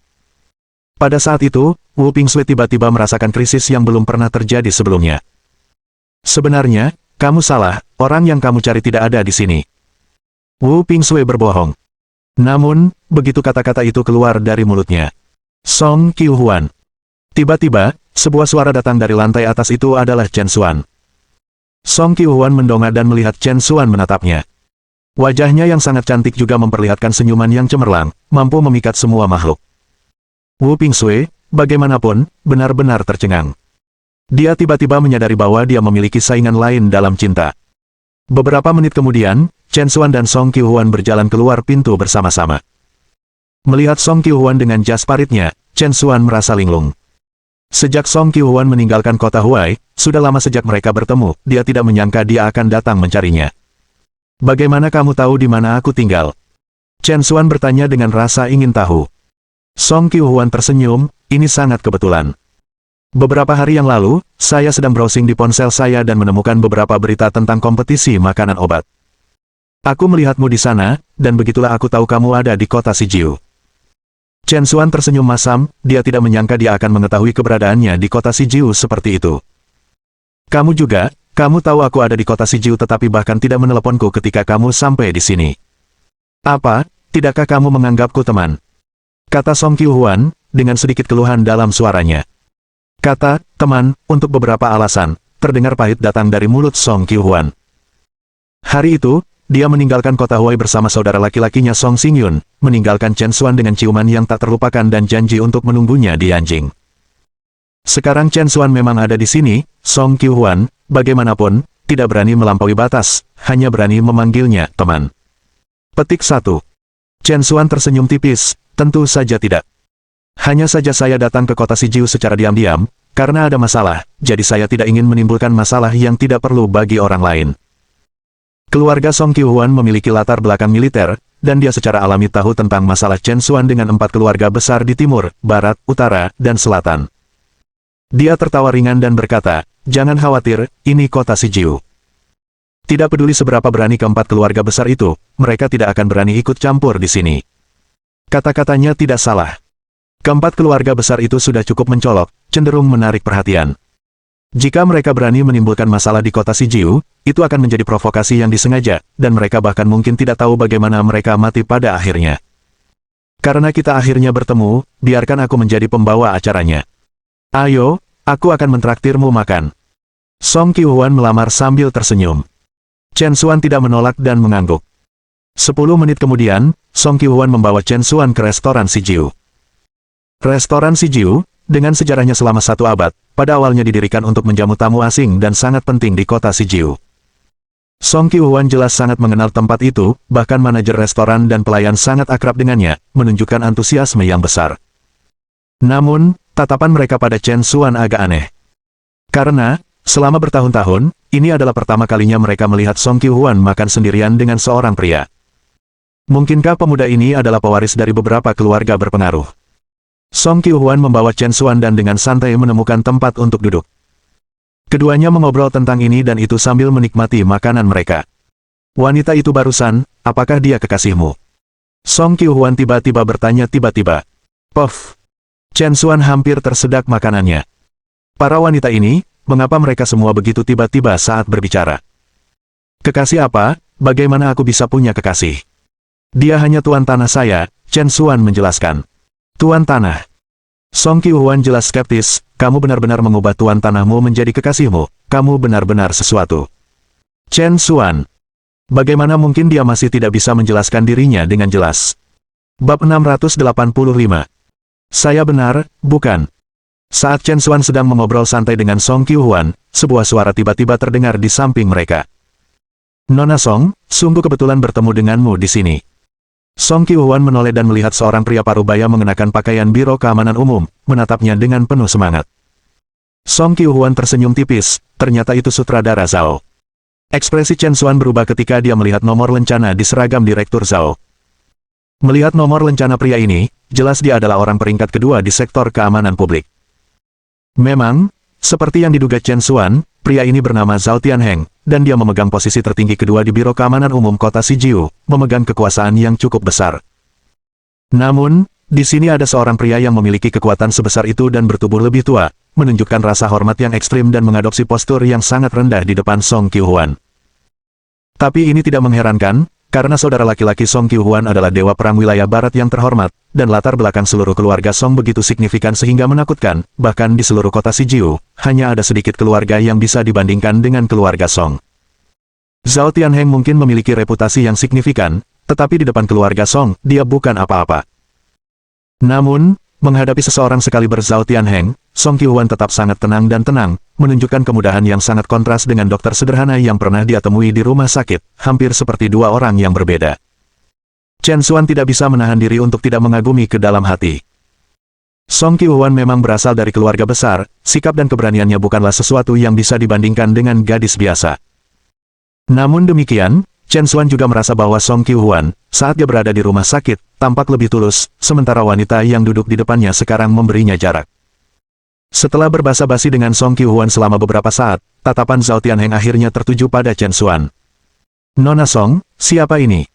Pada saat itu, Wu Pingsue tiba-tiba merasakan krisis yang belum pernah terjadi sebelumnya. "Sebenarnya, kamu salah, orang yang kamu cari tidak ada di sini." Wu Pingsue berbohong. Namun, begitu kata-kata itu keluar dari mulutnya, Song Qiuhuan. Tiba-tiba, sebuah suara datang dari lantai atas itu adalah Chen Xuan. Song Qiuhuan mendongak dan melihat Chen Xuan menatapnya. Wajahnya yang sangat cantik juga memperlihatkan senyuman yang cemerlang, mampu memikat semua makhluk. Wu Pingsue, bagaimanapun, benar-benar tercengang. Dia tiba-tiba menyadari bahwa dia memiliki saingan lain dalam cinta. Beberapa menit kemudian, Chen Xuan dan Song Qiuhuan berjalan keluar pintu bersama-sama. Melihat Song Qiuhuan dengan jas paritnya, Chen Xuan merasa linglung. Sejak Song Qiuhuan meninggalkan kota Huai, sudah lama sejak mereka bertemu, dia tidak menyangka dia akan datang mencarinya. "Bagaimana kamu tahu di mana aku tinggal?" Chen Xuan bertanya dengan rasa ingin tahu. Song Qiuhuan tersenyum, "Ini sangat kebetulan. Beberapa hari yang lalu, saya sedang browsing di ponsel saya dan menemukan beberapa berita tentang kompetisi makanan obat. Aku melihatmu di sana, dan begitulah aku tahu kamu ada di kota Sijiu." Chen Xuan tersenyum masam, dia tidak menyangka dia akan mengetahui keberadaannya di kota Sijiu seperti itu. "Kamu juga, kamu tahu aku ada di kota Sijiu tetapi bahkan tidak meneleponku ketika kamu sampai di sini. Apa, tidakkah kamu menganggapku teman?" Kata Song Qiuhuan, dengan sedikit keluhan dalam suaranya. Kata, "teman," untuk beberapa alasan, terdengar pahit datang dari mulut Song Qiuhuan. Hari itu, dia meninggalkan kota Huai bersama saudara laki-lakinya Song Xingyun, meninggalkan Chen Xuan dengan ciuman yang tak terlupakan dan janji untuk menunggunya di Yanjing. Sekarang Chen Xuan memang ada di sini, Song Qiuhuan, bagaimanapun, tidak berani melampaui batas, hanya berani memanggilnya teman. Petik 1. Chen Xuan tersenyum tipis, tentu saja tidak. Hanya saja saya datang ke kota Sijiu secara diam-diam, karena ada masalah, jadi saya tidak ingin menimbulkan masalah yang tidak perlu bagi orang lain. Keluarga Song Qiuhuan memiliki latar belakang militer, dan dia secara alami tahu tentang masalah Chen Xuan dengan 4 keluarga besar di timur, barat, utara, dan selatan. Dia tertawa ringan dan berkata, "Jangan khawatir, ini kota Sijiu. Tidak peduli seberapa berani keempat keluarga besar itu, mereka tidak akan berani ikut campur di sini." Kata-katanya tidak salah. Keempat keluarga besar itu sudah cukup mencolok, cenderung menarik perhatian. Jika mereka berani menimbulkan masalah di kota Sijiu, itu akan menjadi provokasi yang disengaja, dan mereka bahkan mungkin tidak tahu bagaimana mereka mati pada akhirnya. Karena kita akhirnya bertemu, biarkan aku menjadi pembawa acaranya. Ayo, aku akan mentraktirmu makan. Song Qiuhuan melamar sambil tersenyum. Chen Xuan tidak menolak dan mengangguk. 10 menit kemudian, Song Qiuhuan membawa Chen Xuan ke restoran Sijiu. Restoran Sijiu, dengan sejarahnya selama 1 abad, pada awalnya didirikan untuk menjamu tamu asing dan sangat penting di kota Sijiu. Song Qiuhuan jelas sangat mengenal tempat itu, bahkan manajer restoran dan pelayan sangat akrab dengannya, menunjukkan antusiasme yang besar. Namun, tatapan mereka pada Chen Xuan agak aneh. Karena, selama bertahun-tahun, ini adalah pertama kalinya mereka melihat Song Qiuhuan makan sendirian dengan seorang pria. Mungkinkah pemuda ini adalah pewaris dari beberapa keluarga berpengaruh? Song Qiuhuan membawa Chen Xuan dan dengan santai menemukan tempat untuk duduk. Keduanya mengobrol tentang ini dan itu sambil menikmati makanan mereka. "Wanita itu barusan, apakah dia kekasihmu?" Song Qiuhuan tiba-tiba bertanya tiba-tiba. Puff. Chen Xuan hampir tersedak makanannya. Para wanita ini, mengapa mereka semua begitu tiba-tiba saat berbicara? "Kekasih apa? bagaimana aku bisa punya kekasih? Dia hanya tuan tanah saya, Chen Xuan menjelaskan. Tuan tanah. Song Qiuhuan jelas skeptis, kamu benar-benar mengubah tuan tanahmu menjadi kekasihmu, kamu benar-benar sesuatu. Chen Xuan. Bagaimana mungkin dia masih tidak bisa menjelaskan dirinya dengan jelas? Bab 685. Saya benar, bukan? Saat Chen Xuan sedang mengobrol santai dengan Song Qiuhuan, sebuah suara tiba-tiba terdengar di samping mereka. Nona Song, sungguh kebetulan bertemu denganmu di sini. Song Qiuhuan menoleh dan melihat seorang pria parubaya mengenakan pakaian Biro Keamanan Umum, menatapnya dengan penuh semangat. Song Qiuhuan tersenyum tipis, ternyata itu sutradara Zhao. Ekspresi Chen Xuan berubah ketika dia melihat nomor lencana di seragam Direktur Zhao. Melihat nomor lencana pria ini, jelas dia adalah orang peringkat kedua di sektor keamanan publik. Memang, seperti yang diduga Chen Xuan, pria ini bernama Zhao Tianheng, dan dia memegang posisi tertinggi kedua di Biro Keamanan Umum Kota Sijiu, memegang kekuasaan yang cukup besar. Namun, di sini ada seorang pria yang memiliki kekuatan sebesar itu dan bertubuh lebih tua, menunjukkan rasa hormat yang ekstrim dan mengadopsi postur yang sangat rendah di depan Song Qiuhuan. Tapi ini tidak mengherankan, karena saudara laki-laki Song Qiuhuan adalah dewa perang wilayah barat yang terhormat, dan latar belakang seluruh keluarga Song begitu signifikan sehingga menakutkan, bahkan di seluruh kota Sijiu, hanya ada sedikit keluarga yang bisa dibandingkan dengan keluarga Song. Zhao Tianheng mungkin memiliki reputasi yang signifikan, tetapi di depan keluarga Song, dia bukan apa-apa. Namun, menghadapi seseorang sekaliber Zhao Tianheng, Song Qiuhuan tetap sangat tenang dan tenang, menunjukkan kemudahan yang sangat kontras dengan dokter sederhana yang pernah dia temui di rumah sakit, hampir seperti dua orang yang berbeda. Chen Xuan tidak bisa menahan diri untuk tidak mengagumi ke dalam hati. Song Qiuhuan memang berasal dari keluarga besar, sikap dan keberaniannya bukanlah sesuatu yang bisa dibandingkan dengan gadis biasa. Namun demikian, Chen Xuan juga merasa bahwa Song Qiuhuan, saat dia berada di rumah sakit, tampak lebih tulus, sementara wanita yang duduk di depannya sekarang memberinya jarak. Setelah berbasa-basi dengan Song Qiuhuan selama beberapa saat, tatapan Zhao Tianheng akhirnya tertuju pada Chen Xuan. Nona Song, siapa ini?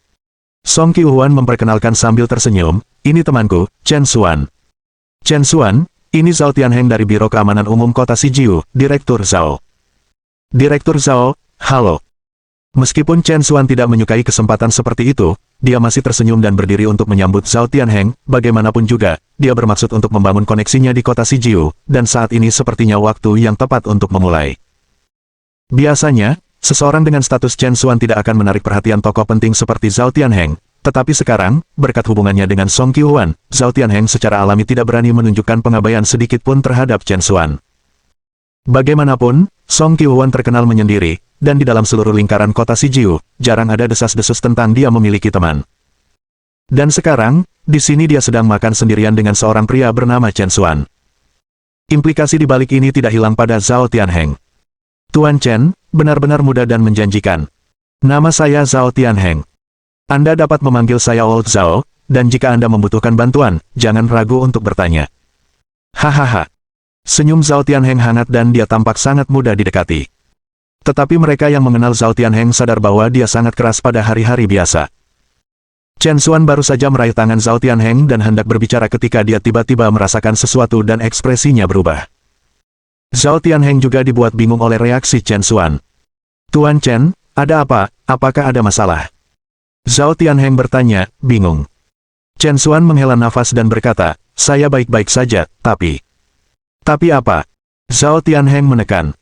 Song Qiuhuan memperkenalkan sambil tersenyum, ini temanku, Chen Xuan. Chen Xuan, ini Zhao Tianheng dari Biro Keamanan Umum Kota Sijiu, Direktur Zhao. Direktur Zhao, halo. Meskipun Chen Xuan tidak menyukai kesempatan seperti itu, dia masih tersenyum dan berdiri untuk menyambut Zhao Tianheng, bagaimanapun juga, dia bermaksud untuk membangun koneksinya di kota Sijiu, dan saat ini sepertinya waktu yang tepat untuk memulai. Biasanya, seseorang dengan status Chen Xuan tidak akan menarik perhatian tokoh penting seperti Zhao Tianheng, tetapi sekarang, berkat hubungannya dengan Song Qiuhuan, Zhao Tianheng secara alami tidak berani menunjukkan pengabaian sedikit pun terhadap Chen Xuan. Bagaimanapun, Song Qiuhuan terkenal menyendiri, dan di dalam seluruh lingkaran kota Sijiu, jarang ada desas-desus tentang dia memiliki teman. Dan sekarang, di sini dia sedang makan sendirian dengan seorang pria bernama Chen Xuan. Implikasi di balik ini tidak hilang pada Zhao Tianheng. Tuan Chen, benar-benar muda dan menjanjikan. Nama saya Zhao Tianheng. Anda dapat memanggil saya Old Zhao, dan jika Anda membutuhkan bantuan, jangan ragu untuk bertanya. Hahaha. Senyum Zhao Tianheng hangat dan dia tampak sangat mudah didekati. Tetapi mereka yang mengenal Zhao Tianheng sadar bahwa dia sangat keras pada hari-hari biasa. Chen Xuan baru saja meraih tangan Zhao Tianheng dan hendak berbicara ketika dia tiba-tiba merasakan sesuatu dan ekspresinya berubah. Zhao Tianheng juga dibuat bingung oleh reaksi Chen Xuan. Tuan Chen, ada apa? Apakah ada masalah? Zhao Tianheng bertanya, bingung. Chen Xuan menghela nafas dan berkata, saya baik-baik saja, tapi... Tapi apa? Zhao Tianheng menekan.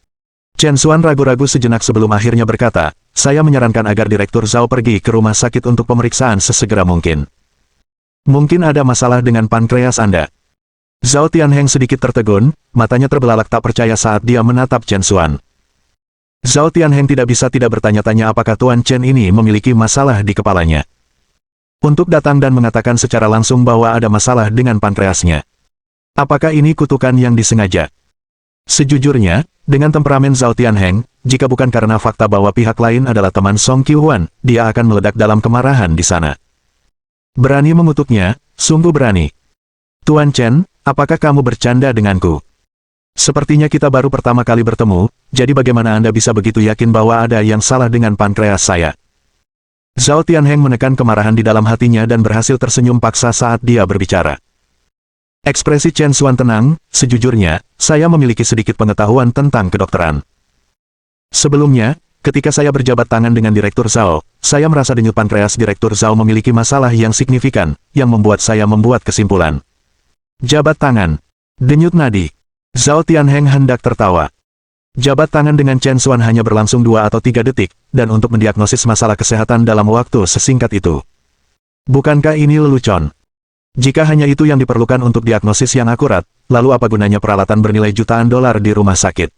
Chen Xuan ragu-ragu sejenak sebelum akhirnya berkata, saya menyarankan agar Direktur Zhao pergi ke rumah sakit untuk pemeriksaan sesegera mungkin. Mungkin ada masalah dengan pankreas Anda. Zhao Tianheng sedikit tertegun, matanya terbelalak tak percaya saat dia menatap Chen Xuan. Zhao Tianheng tidak bisa tidak bertanya-tanya apakah Tuan Chen ini memiliki masalah di kepalanya. Untuk datang dan mengatakan secara langsung bahwa ada masalah dengan pankreasnya. Apakah ini kutukan yang disengaja? Sejujurnya, dengan temperamen Zhao Tianheng, jika bukan karena fakta bahwa pihak lain adalah teman Song Qiuhuan, dia akan meledak dalam kemarahan di sana. Berani mengutuknya, sungguh berani. Tuan Chen, apakah kamu bercanda denganku? Sepertinya kita baru pertama kali bertemu, jadi bagaimana Anda bisa begitu yakin bahwa ada yang salah dengan pankreas saya? Zhao Tianheng menekan kemarahan di dalam hatinya dan berhasil tersenyum paksa saat dia berbicara. Ekspresi Chen Xuan tenang, sejujurnya, saya memiliki sedikit pengetahuan tentang kedokteran. Sebelumnya, ketika saya berjabat tangan dengan Direktur Zhao, saya merasa denyut pankreas Direktur Zhao memiliki masalah yang signifikan, yang membuat saya membuat kesimpulan. Jabat tangan. Denyut nadi. Zhao Tianheng hendak tertawa. Jabat tangan dengan Chen Xuan hanya berlangsung 2 atau 3 detik, dan untuk mendiagnosis masalah kesehatan dalam waktu sesingkat itu. Bukankah ini lelucon? Jika hanya itu yang diperlukan untuk diagnosis yang akurat, lalu apa gunanya peralatan bernilai jutaan dolar di rumah sakit?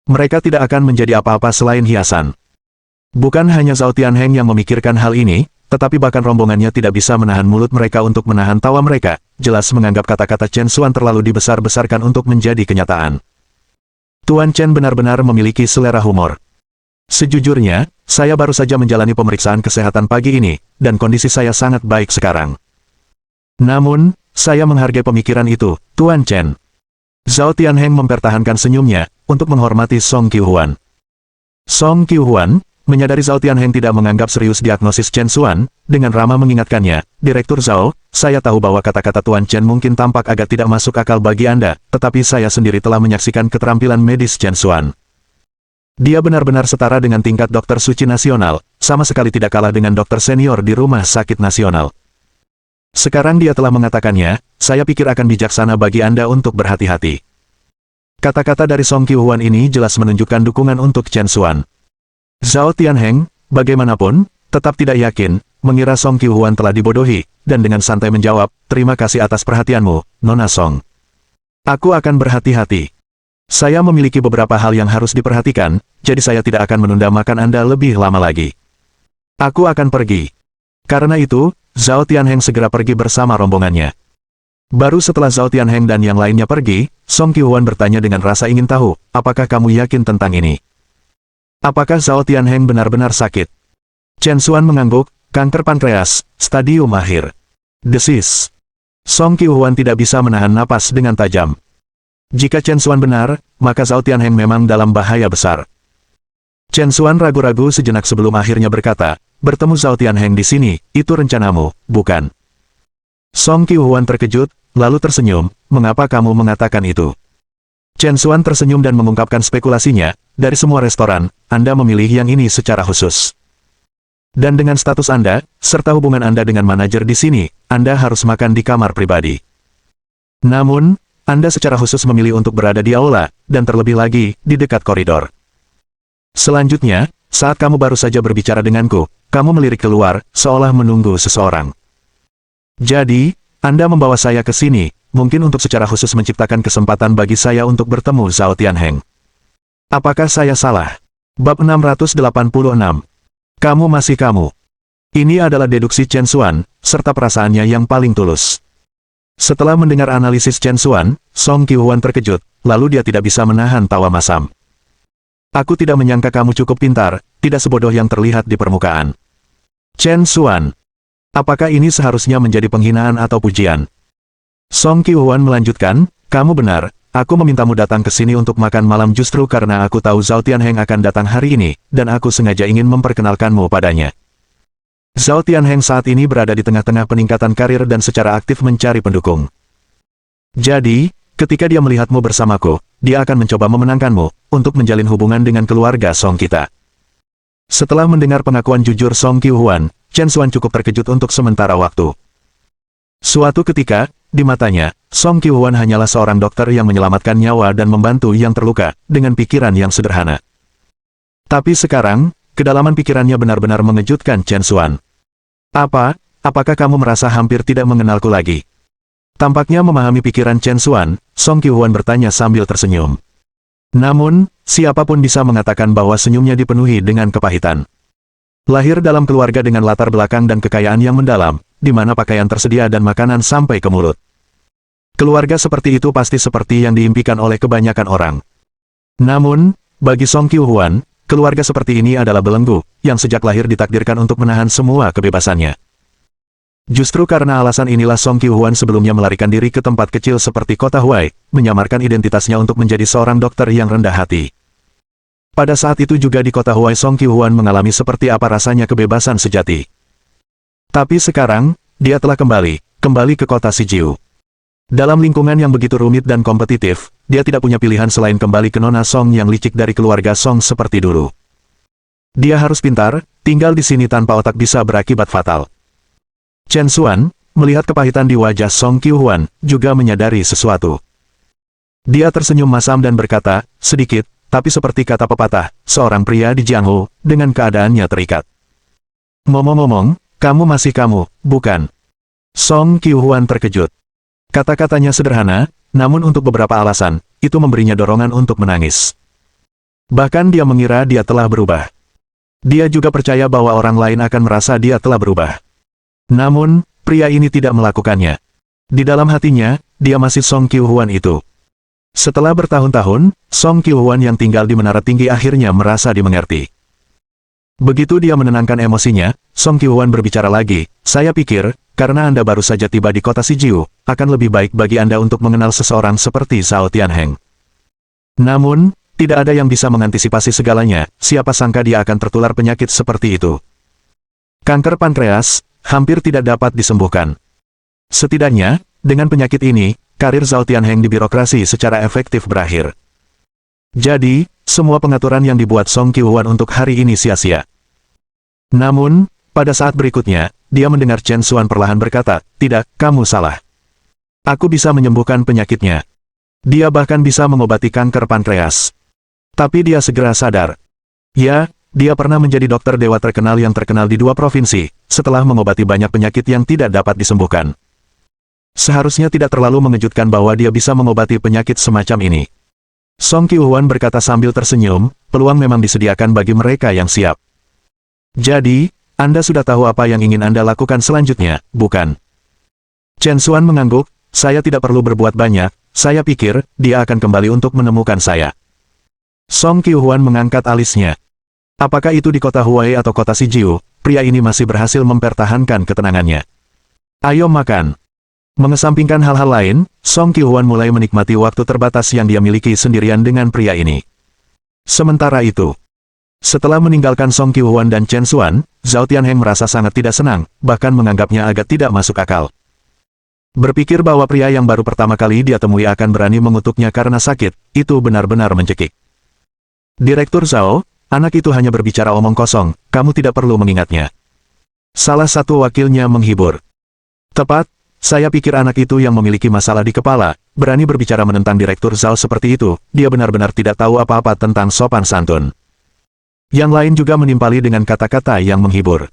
Mereka tidak akan menjadi apa-apa selain hiasan. Bukan hanya Zhao Tianheng yang memikirkan hal ini, tetapi bahkan rombongannya tidak bisa menahan mulut mereka untuk menahan tawa mereka, jelas menganggap kata-kata Chen Xuan terlalu dibesar-besarkan untuk menjadi kenyataan. Tuan Chen benar-benar memiliki selera humor. Sejujurnya, saya baru saja menjalani pemeriksaan kesehatan pagi ini, dan kondisi saya sangat baik sekarang. Namun, saya menghargai pemikiran itu, Tuan Chen. Zhao Tianheng mempertahankan senyumnya, untuk menghormati Song Qiuhuan. Song Qiuhuan, menyadari Zhao Tianheng tidak menganggap serius diagnosis Chen Xuan, dengan ramah mengingatkannya, Direktur Zhao, saya tahu bahwa kata-kata Tuan Chen mungkin tampak agak tidak masuk akal bagi Anda, tetapi saya sendiri telah menyaksikan keterampilan medis Chen Xuan. Dia benar-benar setara dengan tingkat dokter suci nasional, sama sekali tidak kalah dengan dokter senior di rumah sakit nasional. Sekarang dia telah mengatakannya, saya pikir akan bijaksana bagi Anda untuk berhati-hati. Kata-kata dari Song Qiuhuan ini jelas menunjukkan dukungan untuk Chen Xuan. Zhao Tianheng, bagaimanapun, tetap tidak yakin, mengira Song Qiuhuan telah dibodohi, dan dengan santai menjawab, terima kasih atas perhatianmu, Nona Song. Aku akan berhati-hati. Saya memiliki beberapa hal yang harus diperhatikan, jadi saya tidak akan menunda makan Anda lebih lama lagi. Aku akan pergi. Karena itu, Zhao Tianheng segera pergi bersama rombongannya. Baru setelah Zhao Tianheng dan yang lainnya pergi, Song Qiuhuan bertanya dengan rasa ingin tahu, apakah kamu yakin tentang ini? Apakah Zhao Tianheng benar-benar sakit? Chen Xuan mengangguk, kanker pankreas, stadium akhir. Desis. Song Qiuhuan tidak bisa menahan napas dengan tajam. Jika Chen Xuan benar, maka Zhao Tianheng memang dalam bahaya besar. Chen Xuan ragu-ragu sejenak sebelum akhirnya berkata, bertemu Zhao Tianheng di sini, itu rencanamu, bukan? Song Qiuhuan terkejut, lalu tersenyum, mengapa kamu mengatakan itu? Chen Xuan tersenyum dan mengungkapkan spekulasinya, dari semua restoran, Anda memilih yang ini secara khusus. Dan dengan status Anda, serta hubungan Anda dengan manajer di sini, Anda harus makan di kamar pribadi. Namun, Anda secara khusus memilih untuk berada di aula, dan terlebih lagi, di dekat koridor. Selanjutnya, saat kamu baru saja berbicara denganku, kamu melirik keluar, seolah menunggu seseorang. Jadi, Anda membawa saya ke sini, mungkin untuk secara khusus menciptakan kesempatan bagi saya untuk bertemu Zhao Tianheng. Apakah saya salah? Bab 686. Kamu masih kamu. Ini adalah deduksi Chen Xuan, serta perasaannya yang paling tulus. Setelah mendengar analisis Chen Xuan, Song Qiuhuan terkejut, lalu dia tidak bisa menahan tawa masam. Aku tidak menyangka kamu cukup pintar, tidak sebodoh yang terlihat di permukaan. Chen Xuan. Apakah ini seharusnya menjadi penghinaan atau pujian? Song Qiuhuan melanjutkan, kamu benar, aku memintamu datang ke sini untuk makan malam justru karena aku tahu Zhao Tianheng akan datang hari ini, dan aku sengaja ingin memperkenalkanmu padanya. Zhao Tianheng saat ini berada di tengah-tengah peningkatan karir dan secara aktif mencari pendukung. Jadi, ketika dia melihatmu bersamaku, dia akan mencoba memenangkanmu, untuk menjalin hubungan dengan keluarga Song kita. Setelah mendengar pengakuan jujur Song Qiuhuan, Chen Xuan cukup terkejut untuk sementara waktu. Suatu ketika, di matanya, Song Qiuhuan hanyalah seorang dokter yang menyelamatkan nyawa dan membantu yang terluka, dengan pikiran yang sederhana. Tapi sekarang, kedalaman pikirannya benar-benar mengejutkan Chen Xuan. Apakah kamu merasa hampir tidak mengenalku lagi? Tampaknya memahami pikiran Chen Xuan, Song Qiuhuan bertanya sambil tersenyum. Namun, siapapun bisa mengatakan bahwa senyumnya dipenuhi dengan kepahitan. Lahir dalam keluarga dengan latar belakang dan kekayaan yang mendalam, di mana pakaian tersedia dan makanan sampai ke mulut. Keluarga seperti itu pasti seperti yang diimpikan oleh kebanyakan orang. Namun, bagi Song Qiuhuan, keluarga seperti ini adalah belenggu, yang sejak lahir ditakdirkan untuk menahan semua kebebasannya. Justru karena alasan inilah Song Qiuhuan sebelumnya melarikan diri ke tempat kecil seperti kota Huai, menyamarkan identitasnya untuk menjadi seorang dokter yang rendah hati. Pada saat itu juga di kota Huai Song Qiuhuan mengalami seperti apa rasanya kebebasan sejati. Tapi sekarang, dia telah kembali ke kota Sijiu. Dalam lingkungan yang begitu rumit dan kompetitif, dia tidak punya pilihan selain kembali ke Nona Song yang licik dari keluarga Song seperti dulu. Dia harus pintar, tinggal di sini tanpa otak bisa berakibat fatal. Chen Xuan, melihat kepahitan di wajah Song Qiuhuan, juga menyadari sesuatu. Dia tersenyum masam dan berkata, sedikit, tapi seperti kata pepatah, seorang pria di Jianghu, dengan keadaannya terikat. Ngomong-ngomong, kamu masih kamu, bukan? Song Qiuhuan terkejut. Kata-katanya sederhana, namun untuk beberapa alasan, itu memberinya dorongan untuk menangis. Bahkan dia mengira dia telah berubah. Dia juga percaya bahwa orang lain akan merasa dia telah berubah. Namun, pria ini tidak melakukannya. Di dalam hatinya, dia masih Song Qiuhuan itu. Setelah bertahun-tahun, Song Qiuhuan yang tinggal di menara tinggi akhirnya merasa dimengerti. Begitu dia menenangkan emosinya, Song Qiuhuan berbicara lagi, saya pikir, karena Anda baru saja tiba di kota Sijiu, akan lebih baik bagi Anda untuk mengenal seseorang seperti Zhao Tianheng. Namun, tidak ada yang bisa mengantisipasi segalanya, siapa sangka dia akan tertular penyakit seperti itu. Kanker pankreas, hampir tidak dapat disembuhkan. Setidaknya, dengan penyakit ini, karir Zhao Tianheng di birokrasi secara efektif berakhir. Jadi, semua pengaturan yang dibuat Song Qiuhuan untuk hari ini sia-sia. Namun, pada saat berikutnya, dia mendengar Chen Xuan perlahan berkata, tidak, kamu salah. Aku bisa menyembuhkan penyakitnya. Dia bahkan bisa mengobati kanker pankreas. Tapi dia segera sadar. Ya, dia pernah menjadi dokter dewa terkenal yang terkenal di 2 provinsi, setelah mengobati banyak penyakit yang tidak dapat disembuhkan. Seharusnya tidak terlalu mengejutkan bahwa dia bisa mengobati penyakit semacam ini. Song Qiuhuan berkata sambil tersenyum, peluang memang disediakan bagi mereka yang siap. Jadi, Anda sudah tahu apa yang ingin Anda lakukan selanjutnya, bukan? Chen Xuan mengangguk, saya tidak perlu berbuat banyak, saya pikir, dia akan kembali untuk menemukan saya. Song Qiuhuan mengangkat alisnya. Apakah itu di kota Huai atau kota Sijiu, pria ini masih berhasil mempertahankan ketenangannya. Ayo makan. Mengesampingkan hal-hal lain, Song Qiuhuan mulai menikmati waktu terbatas yang dia miliki sendirian dengan pria ini. Sementara itu, setelah meninggalkan Song Qiuhuan dan Chen Xuan, Zhao Tianheng merasa sangat tidak senang, bahkan menganggapnya agak tidak masuk akal. Berpikir bahwa pria yang baru pertama kali dia temui akan berani mengutuknya karena sakit, itu benar-benar mencekik. Direktur Zhao, anak itu hanya berbicara omong kosong, kamu tidak perlu mengingatnya. Salah satu wakilnya menghibur. Tepat. Saya pikir anak itu yang memiliki masalah di kepala, berani berbicara menentang Direktur Zhao seperti itu, dia benar-benar tidak tahu apa-apa tentang sopan santun. Yang lain juga menimpali dengan kata-kata yang menghibur.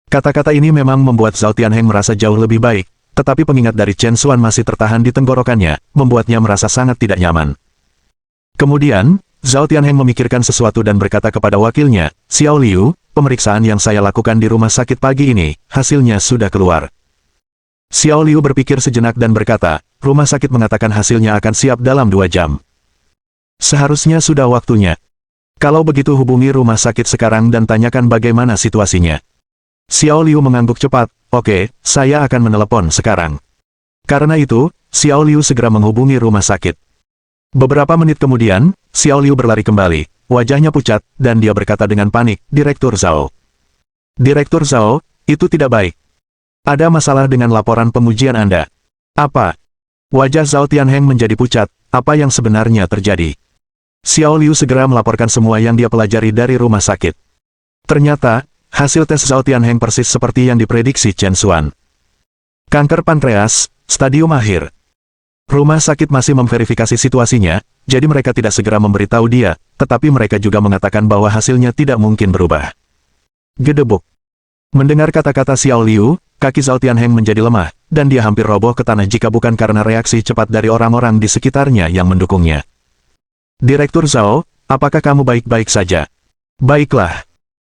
Kata-kata ini memang membuat Zhao Tianheng merasa jauh lebih baik, tetapi pengingat dari Chen Xuan masih tertahan di tenggorokannya, membuatnya merasa sangat tidak nyaman. Kemudian, Zhao Tianheng memikirkan sesuatu dan berkata kepada wakilnya, Xiao Liu, pemeriksaan yang saya lakukan di rumah sakit pagi ini, hasilnya sudah keluar. Xiao Liu berpikir sejenak dan berkata, rumah sakit mengatakan hasilnya akan siap dalam 2 jam. Seharusnya sudah waktunya. Kalau begitu hubungi rumah sakit sekarang dan tanyakan bagaimana situasinya. Xiao Liu mengangguk cepat, oke, saya akan menelepon sekarang. Karena itu, Xiao Liu segera menghubungi rumah sakit. Beberapa menit kemudian, Xiao Liu berlari kembali, wajahnya pucat, dan dia berkata dengan panik, Direktur Zhao. Direktur Zhao, itu tidak baik. Ada masalah dengan laporan pengujian Anda. Apa? Wajah Zhao Tianheng menjadi pucat, apa yang sebenarnya terjadi? Xiao Liu segera melaporkan semua yang dia pelajari dari rumah sakit. Ternyata, hasil tes Zhao Tianheng persis seperti yang diprediksi Chen Xuan. Kanker pankreas, stadium akhir. Rumah sakit masih memverifikasi situasinya, jadi mereka tidak segera memberitahu dia, tetapi mereka juga mengatakan bahwa hasilnya tidak mungkin berubah. Gedebuk. Mendengar kata-kata Xiao Liu, kaki Zhao Tianheng menjadi lemah, dan dia hampir roboh ke tanah jika bukan karena reaksi cepat dari orang-orang di sekitarnya yang mendukungnya. Direktur Zhao, apakah kamu baik-baik saja? Baiklah.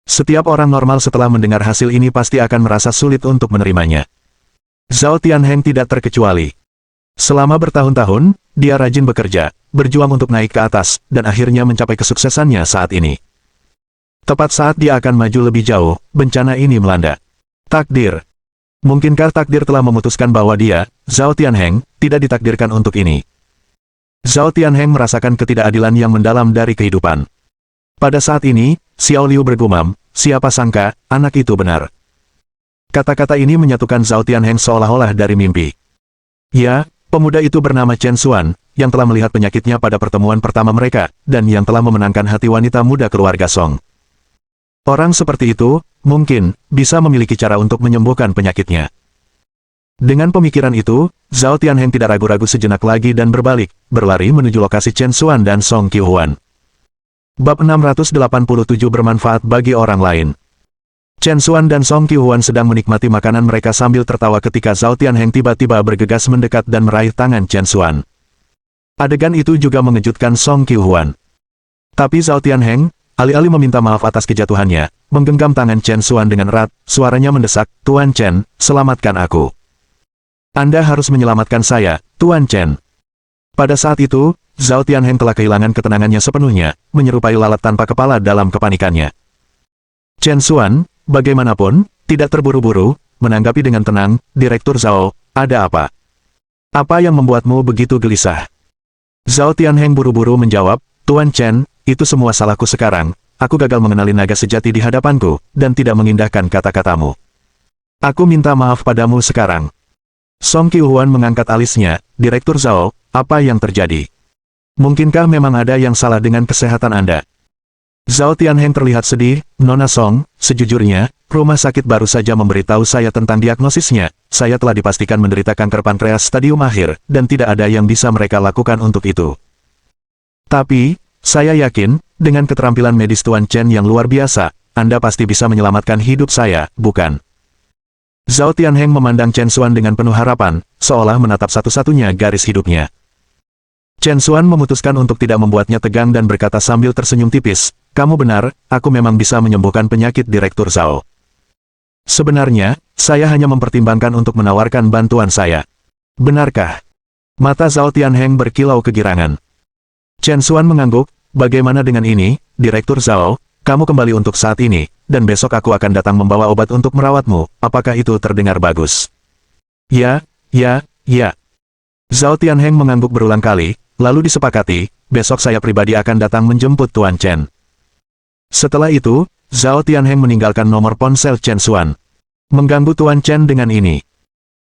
Setiap orang normal setelah mendengar hasil ini pasti akan merasa sulit untuk menerimanya. Zhao Tianheng tidak terkecuali. Selama bertahun-tahun, dia rajin bekerja, berjuang untuk naik ke atas, dan akhirnya mencapai kesuksesannya saat ini. Tepat saat dia akan maju lebih jauh, bencana ini melanda. Takdir. Mungkinkah takdir telah memutuskan bahwa dia, Zhao Tianheng, tidak ditakdirkan untuk ini? Zhao Tianheng merasakan ketidakadilan yang mendalam dari kehidupan. Pada saat ini, Xiao Liu bergumam, siapa sangka, anak itu benar. Kata-kata ini menyatukan Zhao Tianheng seolah-olah dari mimpi. Ya, pemuda itu bernama Chen Xuan, yang telah melihat penyakitnya pada pertemuan pertama mereka, dan yang telah memenangkan hati wanita muda keluarga Song. Orang seperti itu, mungkin, bisa memiliki cara untuk menyembuhkan penyakitnya. Dengan pemikiran itu, Zhao Tianheng tidak ragu-ragu sejenak lagi dan berbalik, berlari menuju lokasi Chen Xuan dan Song Qiuhuan. Bab 687 bermanfaat bagi orang lain. Chen Xuan dan Song Qiuhuan sedang menikmati makanan mereka sambil tertawa ketika Zhao Tianheng tiba-tiba bergegas mendekat dan meraih tangan Chen Xuan. Adegan itu juga mengejutkan Song Qiuhuan. Tapi Zhao Tianheng, alih-alih meminta maaf atas kejatuhannya, menggenggam tangan Chen Xuan dengan erat, suaranya mendesak, "Tuan Chen, selamatkan aku. Anda harus menyelamatkan saya, Tuan Chen." Pada saat itu, Zhao Tianheng telah kehilangan ketenangannya sepenuhnya, menyerupai lalat tanpa kepala dalam kepanikannya. Chen Xuan, bagaimanapun, tidak terburu-buru, menanggapi dengan tenang, "Direktur Zhao, ada apa? Apa yang membuatmu begitu gelisah?" Zhao Tianheng buru-buru menjawab, "Tuan Chen, itu semua salahku sekarang, aku gagal mengenali naga sejati di hadapanku, dan tidak mengindahkan kata-katamu. Aku minta maaf padamu sekarang." Song Qiuhuan mengangkat alisnya, "Direktur Zhao, apa yang terjadi? Mungkinkah memang ada yang salah dengan kesehatan Anda?" Zhao Tianheng terlihat sedih, "Nona Song, sejujurnya, rumah sakit baru saja memberitahu saya tentang diagnosisnya, saya telah dipastikan menderita kanker pankreas stadium akhir, dan tidak ada yang bisa mereka lakukan untuk itu. Tapi, saya yakin, dengan keterampilan medis Tuan Chen yang luar biasa, Anda pasti bisa menyelamatkan hidup saya, bukan?" Zhao Tianheng memandang Chen Xuan dengan penuh harapan, seolah menatap satu-satunya garis hidupnya. Chen Xuan memutuskan untuk tidak membuatnya tegang dan berkata sambil tersenyum tipis, "Kamu benar, aku memang bisa menyembuhkan penyakit Direktur Zhao. Sebenarnya, saya hanya mempertimbangkan untuk menawarkan bantuan saya." "Benarkah?" Mata Zhao Tianheng berkilau kegirangan. Chen Xuan mengangguk, "Bagaimana dengan ini, Direktur Zhao, kamu kembali untuk saat ini, dan besok aku akan datang membawa obat untuk merawatmu, apakah itu terdengar bagus?" "Ya, ya, ya." Zhao Tianheng mengangguk berulang kali, lalu disepakati, "Besok saya pribadi akan datang menjemput Tuan Chen." Setelah itu, Zhao Tianheng meninggalkan nomor ponsel Chen Xuan. "Mengganggu Tuan Chen dengan ini.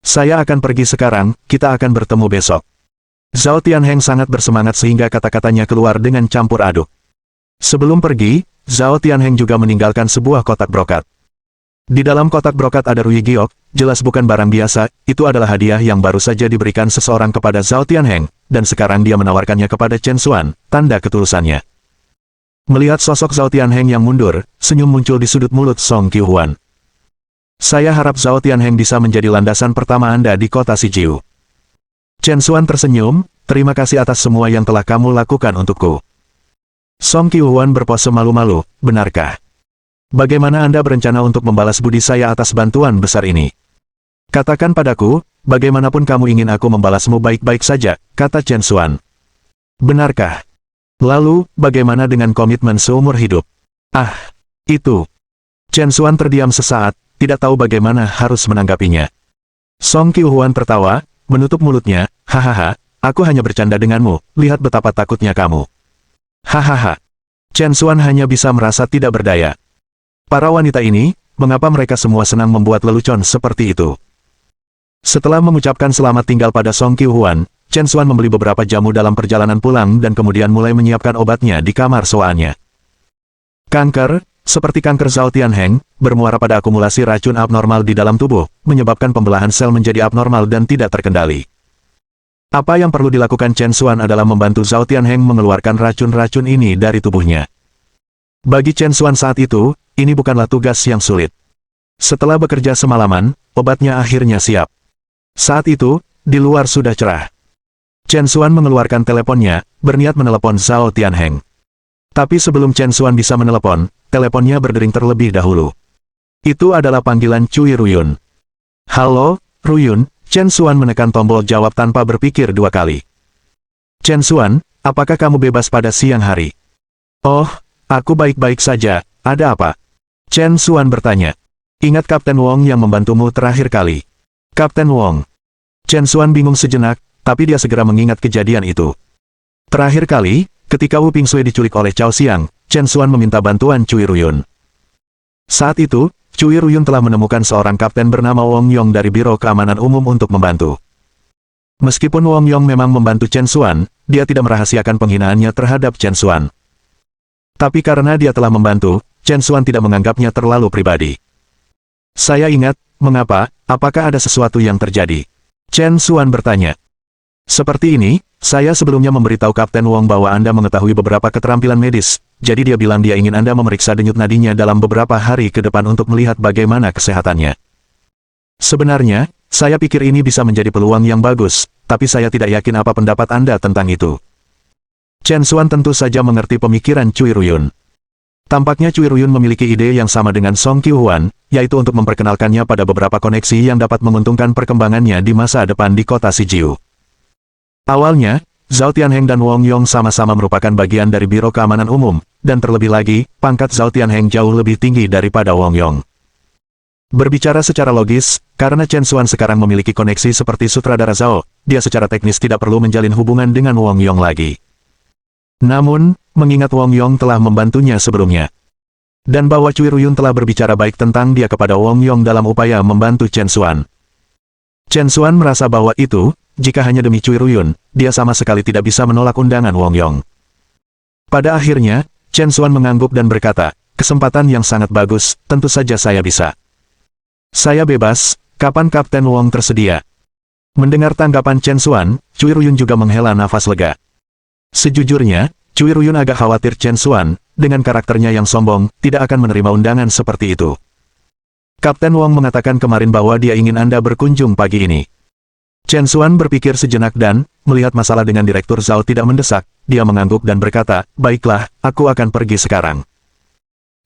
Saya akan pergi sekarang, kita akan bertemu besok." Zhao Tianheng sangat bersemangat sehingga kata-katanya keluar dengan campur aduk. Sebelum pergi, Zhao Tianheng juga meninggalkan sebuah kotak brokat. Di dalam kotak brokat ada Rui Giok, jelas bukan barang biasa, itu adalah hadiah yang baru saja diberikan seseorang kepada Zhao Tianheng, dan sekarang dia menawarkannya kepada Chen Xuan, tanda ketulusannya. Melihat sosok Zhao Tianheng yang mundur, senyum muncul di sudut mulut Song Qiuhuan. "Saya harap Zhao Tianheng bisa menjadi landasan pertama Anda di kota Sijiu." Chen Xuan tersenyum, "Terima kasih atas semua yang telah kamu lakukan untukku." Song Qiuhuan berpose malu-malu, "Benarkah? Bagaimana Anda berencana untuk membalas budi saya atas bantuan besar ini? Katakan padaku, bagaimanapun kamu ingin aku membalasmu baik-baik saja," kata Chen Xuan. "Benarkah? Lalu, bagaimana dengan komitmen seumur hidup?" "Ah, itu." Chen Xuan terdiam sesaat, tidak tahu bagaimana harus menanggapinya. Song Qiuhuan tertawa, menutup mulutnya, "Hahaha, aku hanya bercanda denganmu, lihat betapa takutnya kamu." Hahaha. Chen Xuan hanya bisa merasa tidak berdaya. Para wanita ini, mengapa mereka semua senang membuat lelucon seperti itu? Setelah mengucapkan selamat tinggal pada Song Qiuhuan, Chen Xuan membeli beberapa jamu dalam perjalanan pulang dan kemudian mulai menyiapkan obatnya di kamar sewaannya. Kanker, seperti kanker Zhao Tianheng, bermuara pada akumulasi racun abnormal di dalam tubuh, menyebabkan pembelahan sel menjadi abnormal dan tidak terkendali. Apa yang perlu dilakukan Chen Xuan adalah membantu Zhao Tianheng mengeluarkan racun-racun ini dari tubuhnya. Bagi Chen Xuan saat itu, ini bukanlah tugas yang sulit. Setelah bekerja semalaman, obatnya akhirnya siap. Saat itu, di luar sudah cerah. Chen Xuan mengeluarkan teleponnya, berniat menelepon Zhao Tianheng. Tapi sebelum Chen Xuan bisa menelepon, teleponnya berdering terlebih dahulu. Itu adalah panggilan Cui Ruyun. "Halo, Ruyun." Chen Xuan menekan tombol jawab tanpa berpikir dua kali. "Chen Xuan, apakah kamu bebas pada siang hari?" "Oh, aku baik-baik saja, ada apa?" Chen Xuan bertanya. "Ingat Kapten Wong yang membantumu terakhir kali?" "Kapten Wong." Chen Xuan bingung sejenak, tapi dia segera mengingat kejadian itu. Terakhir kali, ketika Wu Pingsui diculik oleh Cao Xiang, Chen Xuan meminta bantuan Cui Ruyun. Saat itu, Cui Ruyun telah menemukan seorang kapten bernama Wong Yong dari Biro Keamanan Umum untuk membantu. Meskipun Wong Yong memang membantu Chen Xuan, dia tidak merahasiakan penghinaannya terhadap Chen Xuan. Tapi karena dia telah membantu, Chen Xuan tidak menganggapnya terlalu pribadi. Saya ingat, mengapa, apakah ada sesuatu yang terjadi? Chen Xuan bertanya. Seperti ini, saya sebelumnya memberitahu Kapten Wong bahwa Anda mengetahui beberapa keterampilan medis, jadi dia bilang dia ingin Anda memeriksa denyut nadinya dalam beberapa hari ke depan untuk melihat bagaimana kesehatannya. Sebenarnya, saya pikir ini bisa menjadi peluang yang bagus, tapi saya tidak yakin apa pendapat Anda tentang itu. Chen Xuan tentu saja mengerti pemikiran Cui Ruyun. Tampaknya Cui Ruyun memiliki ide yang sama dengan Song Qiuhuan, yaitu untuk memperkenalkannya pada beberapa koneksi yang dapat menguntungkan perkembangannya di masa depan di kota Sijiu. Awalnya, Zhao Tianheng dan Wong Yong sama-sama merupakan bagian dari Biro Keamanan Umum, dan terlebih lagi, pangkat Zhao Tianheng jauh lebih tinggi daripada Wong Yong. Berbicara secara logis, karena Chen Xuan sekarang memiliki koneksi seperti sutradara Zhao, dia secara teknis tidak perlu menjalin hubungan dengan Wong Yong lagi. Namun, mengingat Wong Yong telah membantunya sebelumnya, dan bahwa Cui Ruyun telah berbicara baik tentang dia kepada Wong Yong dalam upaya membantu Chen Xuan. Chen Xuan merasa bahwa itu, jika hanya demi Cui Ruyun, dia sama sekali tidak bisa menolak undangan Wong Yong. Pada akhirnya, Chen Xuan mengangguk dan berkata, kesempatan yang sangat bagus, tentu saja saya bisa. Saya bebas, kapan Kapten Wong tersedia? Mendengar tanggapan Chen Xuan, Cui Ruyun juga menghela nafas lega. Sejujurnya, Cui Ruyun agak khawatir Chen Xuan, dengan karakternya yang sombong, tidak akan menerima undangan seperti itu. Kapten Wong mengatakan kemarin bahwa dia ingin Anda berkunjung pagi ini. Chen Xuan berpikir sejenak dan, melihat masalah dengan Direktur Zhao tidak mendesak, dia mengangguk dan berkata, baiklah, aku akan pergi sekarang.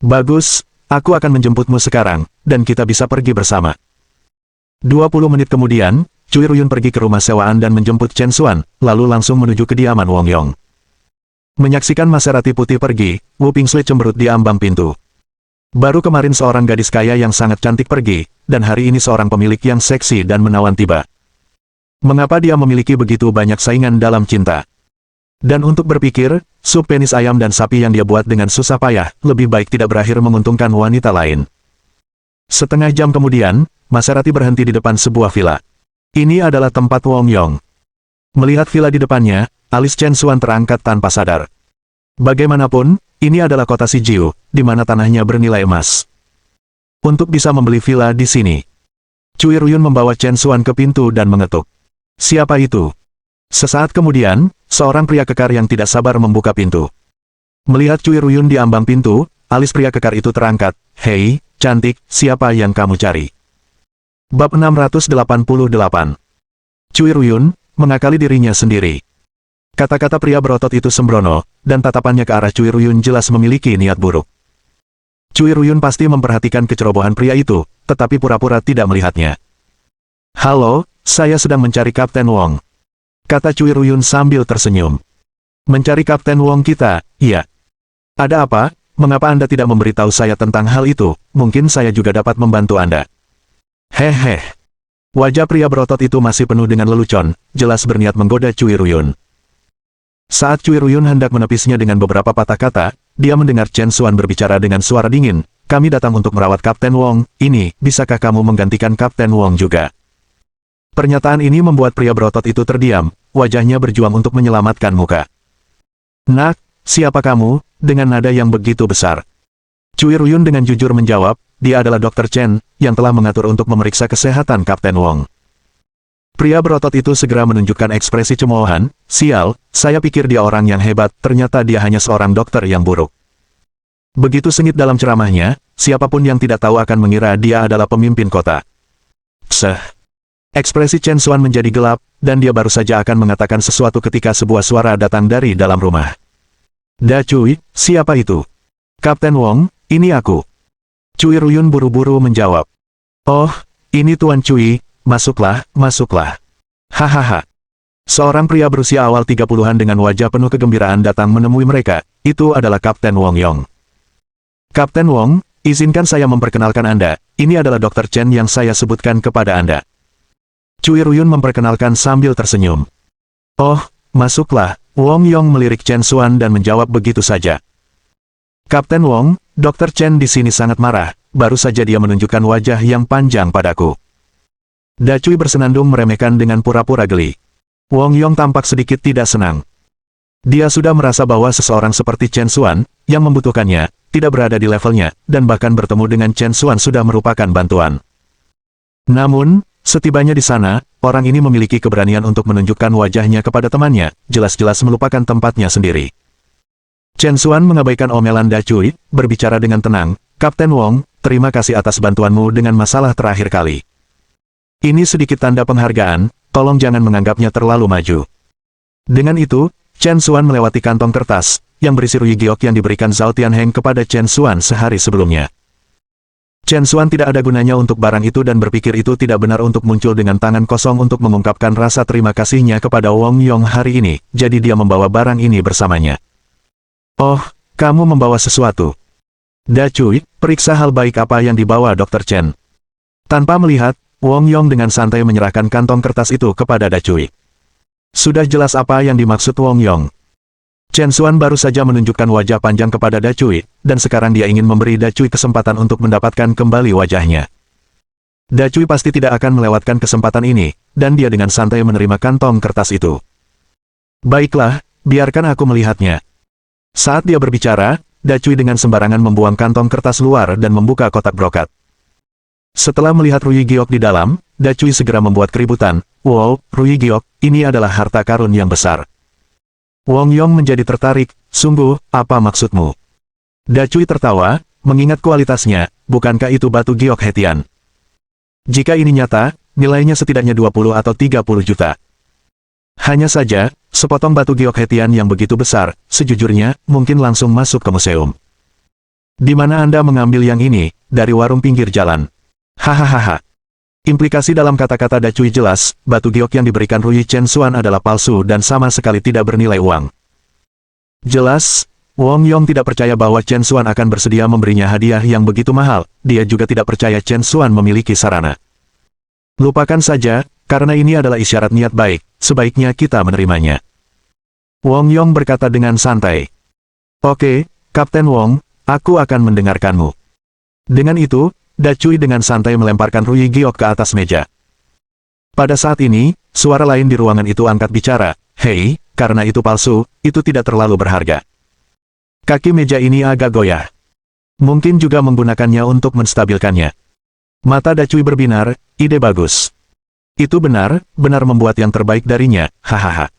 Bagus, aku akan menjemputmu sekarang, dan kita bisa pergi bersama. 20 menit kemudian, Cui Ruyun pergi ke rumah sewaan dan menjemput Chen Xuan, lalu langsung menuju kediaman Wong Yong. Menyaksikan Maserati putih pergi, Wu Pingshui cemberut di ambang pintu. Baru kemarin seorang gadis kaya yang sangat cantik pergi, dan hari ini seorang pemilik yang seksi dan menawan tiba. Mengapa dia memiliki begitu banyak saingan dalam cinta? Dan untuk berpikir, sup penis ayam dan sapi yang dia buat dengan susah payah, lebih baik tidak berakhir menguntungkan wanita lain. Setengah jam kemudian, Maserati berhenti di depan sebuah villa. Ini adalah tempat Wong Yong. Melihat villa di depannya, alis Chen Xuan terangkat tanpa sadar. Bagaimanapun, ini adalah kota Sijiu, di mana tanahnya bernilai emas. Untuk bisa membeli villa di sini, Cui Ruyun membawa Chen Xuan ke pintu dan mengetuk. Siapa itu? Sesaat kemudian, seorang pria kekar yang tidak sabar membuka pintu. Melihat Cui Ruyun di ambang pintu, alis pria kekar itu terangkat. Hei, cantik, siapa yang kamu cari? Bab 688. Cui Ruyun mengakali dirinya sendiri. Kata-kata pria berotot itu sembrono, dan tatapannya ke arah Cui Ruyun jelas memiliki niat buruk. Cui Ruyun pasti memperhatikan kecerobohan pria itu, tetapi pura-pura tidak melihatnya. Halo, saya sedang mencari Kapten Wong, kata Cui Ruyun sambil tersenyum. Mencari Kapten Wong kita, iya. Ada apa? Mengapa Anda tidak memberitahu saya tentang hal itu? Mungkin saya juga dapat membantu Anda. Hehe. Wajah pria berotot itu masih penuh dengan lelucon, jelas berniat menggoda Cui Ruyun. Saat Cui Ruyun hendak menepisnya dengan beberapa patah kata, dia mendengar Chen Xuan berbicara dengan suara dingin. Kami datang untuk merawat Kapten Wong, ini, bisakah kamu menggantikan Kapten Wong juga? Pernyataan ini membuat pria berotot itu terdiam, wajahnya berjuang untuk menyelamatkan muka. Nak, siapa kamu? Dengan nada yang begitu besar. Cui Ruyun dengan jujur menjawab, dia adalah Dr. Chen, yang telah mengatur untuk memeriksa kesehatan Kapten Wong. Pria berotot itu segera menunjukkan ekspresi cemoohan, sial, saya pikir dia orang yang hebat, ternyata dia hanya seorang dokter yang buruk. Begitu sengit dalam ceramahnya, siapapun yang tidak tahu akan mengira dia adalah pemimpin kota. Seh. Ekspresi Chen Xuan menjadi gelap, dan dia baru saja akan mengatakan sesuatu ketika sebuah suara datang dari dalam rumah. Da Cui, siapa itu? Kapten Wong, ini aku. Cui Ruyun buru-buru menjawab. Oh, ini Tuan Cui, masuklah, masuklah. Hahaha. Seorang pria berusia awal 30-an dengan wajah penuh kegembiraan datang menemui mereka, itu adalah Kapten Wong Yong. Kapten Wong, izinkan saya memperkenalkan Anda, ini adalah Dr. Chen yang saya sebutkan kepada Anda. Cui Ruyun memperkenalkan sambil tersenyum. Oh, masuklah, Wong Yong melirik Chen Xuan dan menjawab begitu saja. Kapten Wong, Dr. Chen di sini sangat marah, baru saja dia menunjukkan wajah yang panjang padaku. Da Cui bersenandung meremehkan dengan pura-pura geli. Wong Yong tampak sedikit tidak senang. Dia sudah merasa bahwa seseorang seperti Chen Xuan, yang membutuhkannya, tidak berada di levelnya, dan bahkan bertemu dengan Chen Xuan sudah merupakan bantuan. Namun, setibanya di sana, orang ini memiliki keberanian untuk menunjukkan wajahnya kepada temannya, jelas-jelas melupakan tempatnya sendiri. Chen Xuan mengabaikan omelan Da Cui, berbicara dengan tenang, "Kapten Wong, terima kasih atas bantuanmu dengan masalah terakhir kali. Ini sedikit tanda penghargaan, tolong jangan menganggapnya terlalu maju." Dengan itu, Chen Xuan melewati kantong kertas, yang berisi Rui Giok yang diberikan Zhao Tianheng kepada Chen Xuan sehari sebelumnya. Chen Xuan tidak ada gunanya untuk barang itu dan berpikir itu tidak benar untuk muncul dengan tangan kosong untuk mengungkapkan rasa terima kasihnya kepada Wong Yong hari ini, jadi dia membawa barang ini bersamanya. "Oh, kamu membawa sesuatu. Da Cui, periksa hal baik apa yang dibawa Dr. Chen." Tanpa melihat, Wong Yong dengan santai menyerahkan kantong kertas itu kepada Da Cui. Sudah jelas apa yang dimaksud Wong Yong. Chen Xuan baru saja menunjukkan wajah panjang kepada Da Cui, dan sekarang dia ingin memberi Da Cui kesempatan untuk mendapatkan kembali wajahnya. Da Cui pasti tidak akan melewatkan kesempatan ini, dan dia dengan santai menerima kantong kertas itu. "Baiklah, biarkan aku melihatnya." Saat dia berbicara, Da Cui dengan sembarangan membuang kantong kertas luar dan membuka kotak brokat. Setelah melihat Rui Giok di dalam, Da Cui segera membuat keributan. "Wow, Rui Giok, ini adalah harta karun yang besar." Wong Yong menjadi tertarik. "Sungguh, apa maksudmu?" Da Cui tertawa, "Mengingat kualitasnya, bukankah itu batu giok Hetian? Jika ini nyata, nilainya setidaknya 20 atau 30 juta. Hanya saja, sepotong batu giok Hetian yang begitu besar, sejujurnya, mungkin langsung masuk ke museum." "Di mana Anda mengambil yang ini?" "Dari warung pinggir jalan." Hahaha. Implikasi dalam kata-kata Da Cui jelas, batu giok yang diberikan Rui Chen Xuan adalah palsu dan sama sekali tidak bernilai uang. Jelas, Wong Yong tidak percaya bahwa Chen Xuan akan bersedia memberinya hadiah yang begitu mahal, dia juga tidak percaya Chen Xuan memiliki sarana. "Lupakan saja, karena ini adalah isyarat niat baik, sebaiknya kita menerimanya." Wong Yong berkata dengan santai. "Oke, Kapten Wong, aku akan mendengarkanmu." Dengan itu, Da Cui dengan santai melemparkan Rui Giok ke atas meja. Pada saat ini, suara lain di ruangan itu angkat bicara, "Hei, karena itu palsu, itu tidak terlalu berharga. Kaki meja ini agak goyah. Mungkin juga menggunakannya untuk menstabilkannya." Mata Da Cui berbinar, "Ide bagus. Itu benar, benar membuat yang terbaik darinya, hahaha."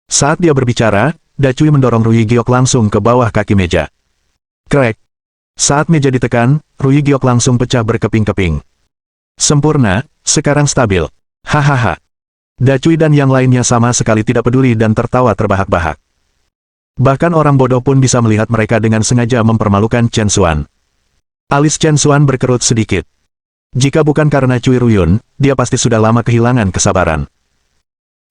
Saat dia berbicara, Da Cui mendorong Rui Giok langsung ke bawah kaki meja. Krek. Saat meja ditekan, Rui Giok langsung pecah berkeping-keping. "Sempurna, sekarang stabil. Hahaha." Da Cui dan yang lainnya sama sekali tidak peduli dan tertawa terbahak-bahak. Bahkan orang bodoh pun bisa melihat mereka dengan sengaja mempermalukan Chen Xuan. Alis Chen Xuan berkerut sedikit. Jika bukan karena Cui Ruyun, dia pasti sudah lama kehilangan kesabaran.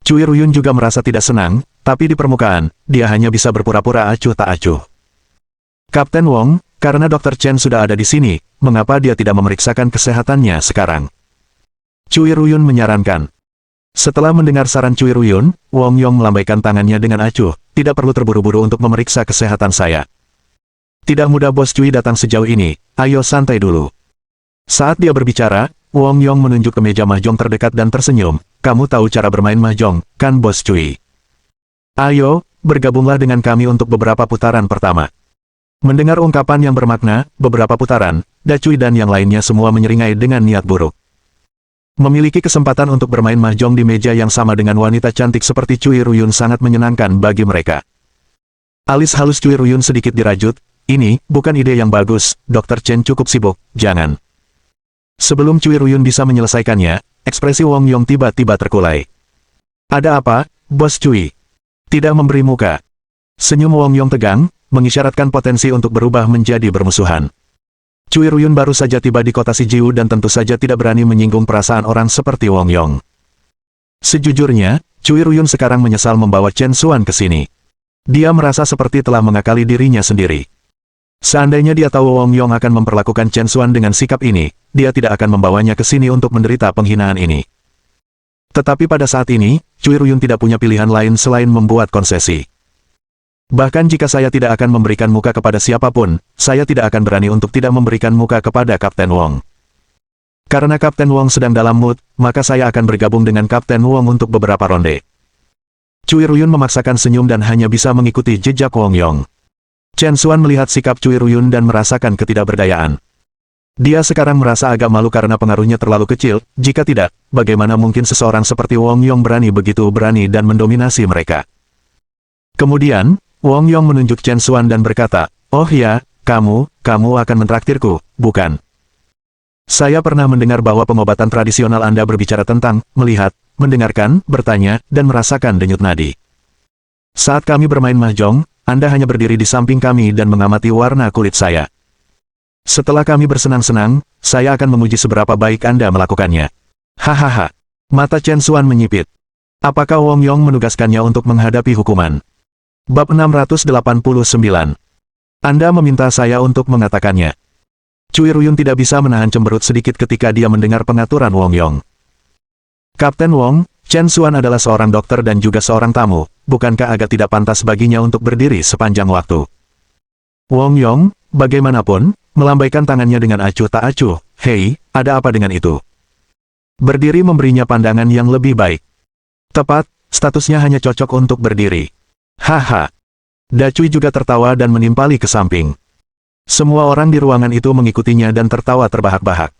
Cui Ruyun juga merasa tidak senang, tapi di permukaan, dia hanya bisa berpura-pura acuh tak acuh. "Kapten Wong, karena Dr. Chen sudah ada di sini, mengapa dia tidak memeriksakan kesehatannya sekarang?" Cui Ruyun menyarankan. Setelah mendengar saran Cui Ruyun, Wong Yong melambaikan tangannya dengan acuh, "Tidak perlu terburu-buru untuk memeriksa kesehatan saya. Tidak mudah Bos Cui datang sejauh ini, ayo santai dulu." Saat dia berbicara, Wong Yong menunjuk ke meja mahjong terdekat dan tersenyum, "Kamu tahu cara bermain mahjong, kan Bos Cui? Ayo, bergabunglah dengan kami untuk beberapa putaran pertama." Mendengar ungkapan yang bermakna, beberapa putaran, Da Cui dan yang lainnya semua menyeringai dengan niat buruk. Memiliki kesempatan untuk bermain mahjong di meja yang sama dengan wanita cantik seperti Cui Ruyun sangat menyenangkan bagi mereka. Alis halus Cui Ruyun sedikit dirajut, "Ini, bukan ide yang bagus, Dr. Chen cukup sibuk, jangan." Sebelum Cui Ruyun bisa menyelesaikannya, ekspresi Wong Yong tiba-tiba terkulai. "Ada apa, Bos Cui?" Tidak memberi muka. Senyum Wong Yong tegang, mengisyaratkan potensi untuk berubah menjadi bermusuhan. Cui Ruyun baru saja tiba di kota Sijiu dan tentu saja tidak berani menyinggung perasaan orang seperti Wong Yong. Sejujurnya, Cui Ruyun sekarang menyesal membawa Chen Xuan ke sini. Dia merasa seperti telah mengakali dirinya sendiri. Seandainya dia tahu Wong Yong akan memperlakukan Chen Xuan dengan sikap ini, dia tidak akan membawanya ke sini untuk menderita penghinaan ini. Tetapi pada saat ini, Cui Ruyun tidak punya pilihan lain selain membuat konsesi. "Bahkan jika saya tidak akan memberikan muka kepada siapapun, saya tidak akan berani untuk tidak memberikan muka kepada Kapten Wong. Karena Kapten Wong sedang dalam mood, maka saya akan bergabung dengan Kapten Wong untuk beberapa ronde." Cui Ruyun memaksakan senyum dan hanya bisa mengikuti jejak Wong Yong. Chen Xuan melihat sikap Cui Ruyun dan merasakan ketidakberdayaan. Dia sekarang merasa agak malu karena pengaruhnya terlalu kecil, jika tidak, bagaimana mungkin seseorang seperti Wong Yong begitu berani dan mendominasi mereka. Kemudian, Wong Yong menunjuk Chen Xuan dan berkata, "Oh ya, kamu akan mentraktirku, bukan? Saya pernah mendengar bahwa pengobatan tradisional Anda berbicara tentang melihat, mendengarkan, bertanya, dan merasakan denyut nadi. Saat kami bermain mahjong, Anda hanya berdiri di samping kami dan mengamati warna kulit saya. Setelah kami bersenang-senang, saya akan menguji seberapa baik Anda melakukannya." Hahaha. Mata Chen Xuan menyipit. Apakah Wong Yong menugaskannya untuk menghadapi hukuman? Bab 689. Anda meminta saya untuk mengatakannya. Cui Ruyun tidak bisa menahan cemberut sedikit ketika dia mendengar pengaturan Wong Yong. "Kapten Wong, Chen Xuan adalah seorang dokter dan juga seorang tamu, bukankah agak tidak pantas baginya untuk berdiri sepanjang waktu?" Wong Yong, bagaimanapun, melambaikan tangannya dengan acuh tak acuh. "Hei, ada apa dengan itu?" Berdiri memberinya pandangan yang lebih baik. Tepat, statusnya hanya cocok untuk berdiri. Haha. Dacui juga tertawa dan menimpali ke samping. Semua orang di ruangan itu mengikutinya dan tertawa terbahak-bahak.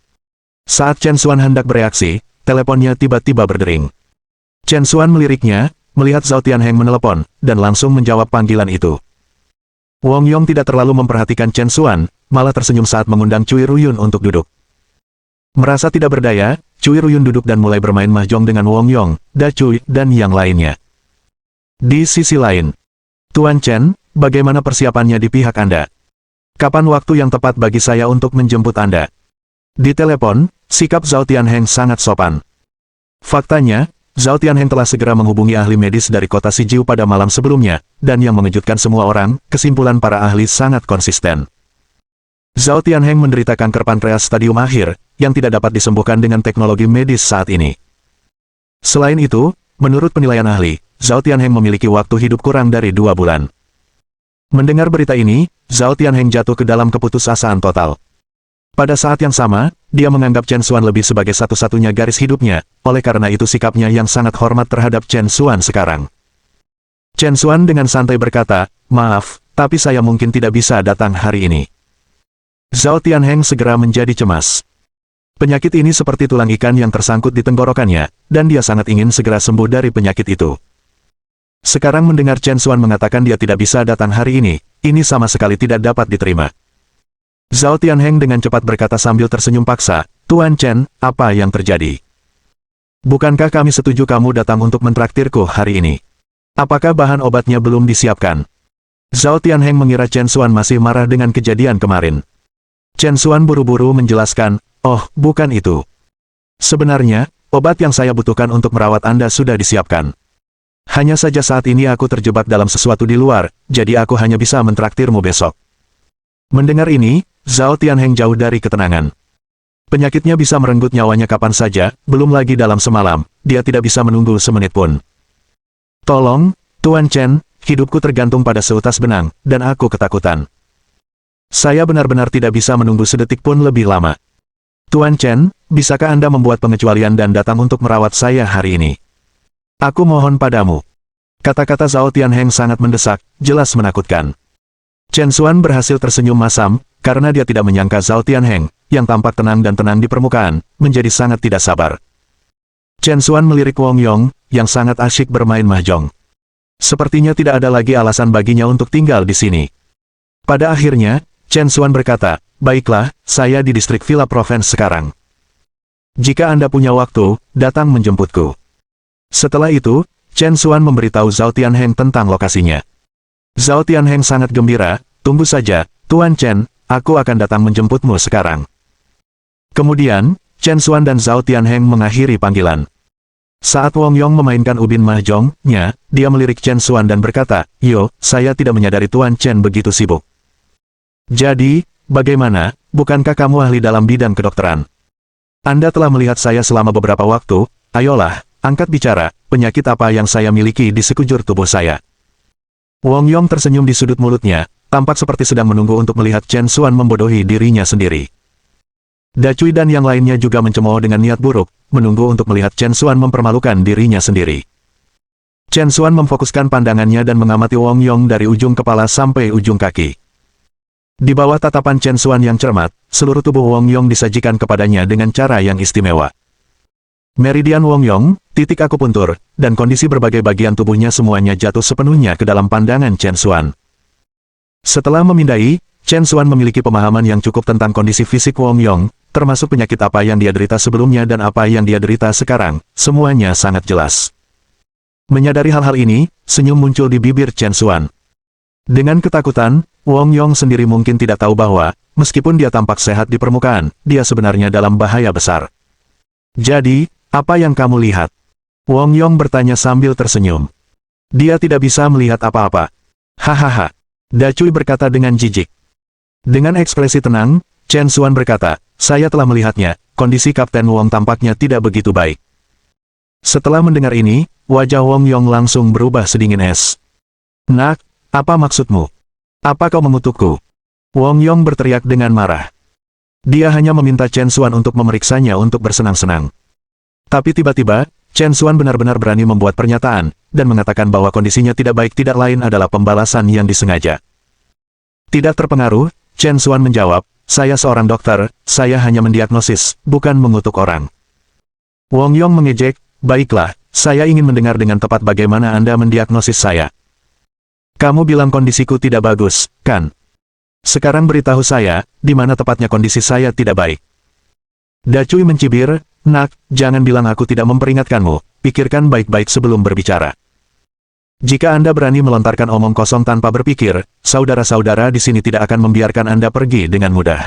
Saat Chen Xuan hendak bereaksi, teleponnya tiba-tiba berdering. Chen Xuan meliriknya, melihat Zhao Tianheng menelepon, dan langsung menjawab panggilan itu. Wong Yong tidak terlalu memperhatikan Chen Xuan, malah tersenyum saat mengundang Cui Ruyun untuk duduk. Merasa tidak berdaya, Cui Ruyun duduk dan mulai bermain mahjong dengan Wong Yong, Dacui, dan yang lainnya. Di sisi lain, "Tuan Chen, bagaimana persiapannya di pihak Anda? Kapan waktu yang tepat bagi saya untuk menjemput Anda?" Di telepon, sikap Zhao Tianheng sangat sopan. Faktanya, Zhao Tianheng telah segera menghubungi ahli medis dari kota Sijiu pada malam sebelumnya, dan yang mengejutkan semua orang, kesimpulan para ahli sangat konsisten. Zhao Tianheng menderita kanker pankreas stadium akhir, yang tidak dapat disembuhkan dengan teknologi medis saat ini. Selain itu, menurut penilaian ahli, Zhao Tianheng memiliki waktu hidup kurang dari 2 bulan. Mendengar berita ini, Zhao Tianheng jatuh ke dalam keputusasaan total. Pada saat yang sama, dia menganggap Chen Xuan lebih sebagai satu-satunya garis hidupnya, oleh karena itu sikapnya yang sangat hormat terhadap Chen Xuan sekarang. Chen Xuan dengan santai berkata, "Maaf, tapi saya mungkin tidak bisa datang hari ini." Zhao Tianheng segera menjadi cemas. Penyakit ini seperti tulang ikan yang tersangkut di tenggorokannya, dan dia sangat ingin segera sembuh dari penyakit itu. Sekarang mendengar Chen Xuan mengatakan dia tidak bisa datang hari ini sama sekali tidak dapat diterima. Zhao Tianheng dengan cepat berkata sambil tersenyum paksa, "Tuan Chen, apa yang terjadi? Bukankah kami setuju kamu datang untuk mentraktirku hari ini? Apakah bahan obatnya belum disiapkan?" Zhao Tianheng mengira Chen Xuan masih marah dengan kejadian kemarin. Chen Xuan buru-buru menjelaskan, "Oh, bukan itu. Sebenarnya, obat yang saya butuhkan untuk merawat Anda sudah disiapkan. Hanya saja saat ini aku terjebak dalam sesuatu di luar, jadi aku hanya bisa mentraktirmu besok." Mendengar ini, Zhao Tianheng jauh dari ketenangan. Penyakitnya bisa merenggut nyawanya kapan saja, belum lagi dalam semalam, dia tidak bisa menunggu semenit pun. "Tolong, Tuan Chen, hidupku tergantung pada seutas benang, dan aku ketakutan. Saya benar-benar tidak bisa menunggu sedetik pun lebih lama. Tuan Chen, bisakah Anda membuat pengecualian dan datang untuk merawat saya hari ini? Aku mohon padamu." Kata-kata Zhao Tianheng sangat mendesak, jelas menakutkan. Chen Xuan berhasil tersenyum masam, karena dia tidak menyangka Zhao Tianheng, yang tampak tenang dan tenang di permukaan, menjadi sangat tidak sabar. Chen Xuan melirik Wong Yong, yang sangat asyik bermain mahjong. Sepertinya tidak ada lagi alasan baginya untuk tinggal di sini. Pada akhirnya, Chen Xuan berkata, "Baiklah, saya di distrik Villa Provence sekarang. Jika Anda punya waktu, datang menjemputku." Setelah itu, Chen Xuan memberitahu Zhao Tianheng tentang lokasinya. Zhao Tianheng sangat gembira, "Tunggu saja, Tuan Chen, aku akan datang menjemputmu sekarang." Kemudian, Chen Xuan dan Zhao Tianheng mengakhiri panggilan. Saat Wong Yong memainkan ubin mahjong-nya, dia melirik Chen Xuan dan berkata, "Yo, saya tidak menyadari Tuan Chen begitu sibuk. Jadi, bagaimana, bukankah kamu ahli dalam bidang kedokteran? Anda telah melihat saya selama beberapa waktu, ayolah, angkat bicara, penyakit apa yang saya miliki di sekujur tubuh saya?" Wong Yong tersenyum di sudut mulutnya, tampak seperti sedang menunggu untuk melihat Chen Xuan membodohi dirinya sendiri. Dacui dan yang lainnya juga mencemooh dengan niat buruk, menunggu untuk melihat Chen Xuan mempermalukan dirinya sendiri. Chen Xuan memfokuskan pandangannya dan mengamati Wong Yong dari ujung kepala sampai ujung kaki. Di bawah tatapan Chen Xuan yang cermat, seluruh tubuh Wong Yong disajikan kepadanya dengan cara yang istimewa. Meridian Wong Yong, titik akupuntur, dan kondisi berbagai bagian tubuhnya semuanya jatuh sepenuhnya ke dalam pandangan Chen Xuan. Setelah memindai, Chen Xuan memiliki pemahaman yang cukup tentang kondisi fisik Wong Yong, termasuk penyakit apa yang dia derita sebelumnya dan apa yang dia derita sekarang, semuanya sangat jelas. Menyadari hal-hal ini, senyum muncul di bibir Chen Xuan. Dengan ketakutan, Wong Yong sendiri mungkin tidak tahu bahwa, meskipun dia tampak sehat di permukaan, dia sebenarnya dalam bahaya besar. Jadi, apa yang kamu lihat? Wong Yong bertanya sambil tersenyum. Dia tidak bisa melihat apa-apa. Hahaha. Da Cui berkata dengan jijik. Dengan ekspresi tenang, Chen Xuan berkata, saya telah melihatnya, kondisi Kapten Wong tampaknya tidak begitu baik. Setelah mendengar ini, wajah Wong Yong langsung berubah sedingin es. Nak, apa maksudmu? Apa kau mengutukku? Wong Yong berteriak dengan marah. Dia hanya meminta Chen Xuan untuk memeriksanya untuk bersenang-senang. Tapi tiba-tiba, Chen Xuan benar-benar berani membuat pernyataan, dan mengatakan bahwa kondisinya tidak baik tidak lain adalah pembalasan yang disengaja. Tidak terpengaruh, Chen Xuan menjawab, saya seorang dokter, saya hanya mendiagnosis, bukan mengutuk orang. Wong Yong mengejek, baiklah, saya ingin mendengar dengan tepat bagaimana Anda mendiagnosis saya. Kamu bilang kondisiku tidak bagus, kan? Sekarang beritahu saya, di mana tepatnya kondisi saya tidak baik. Da Cui mencibir, nak, jangan bilang aku tidak memperingatkanmu, pikirkan baik-baik sebelum berbicara. Jika Anda berani melontarkan omong kosong tanpa berpikir, saudara-saudara di sini tidak akan membiarkan Anda pergi dengan mudah.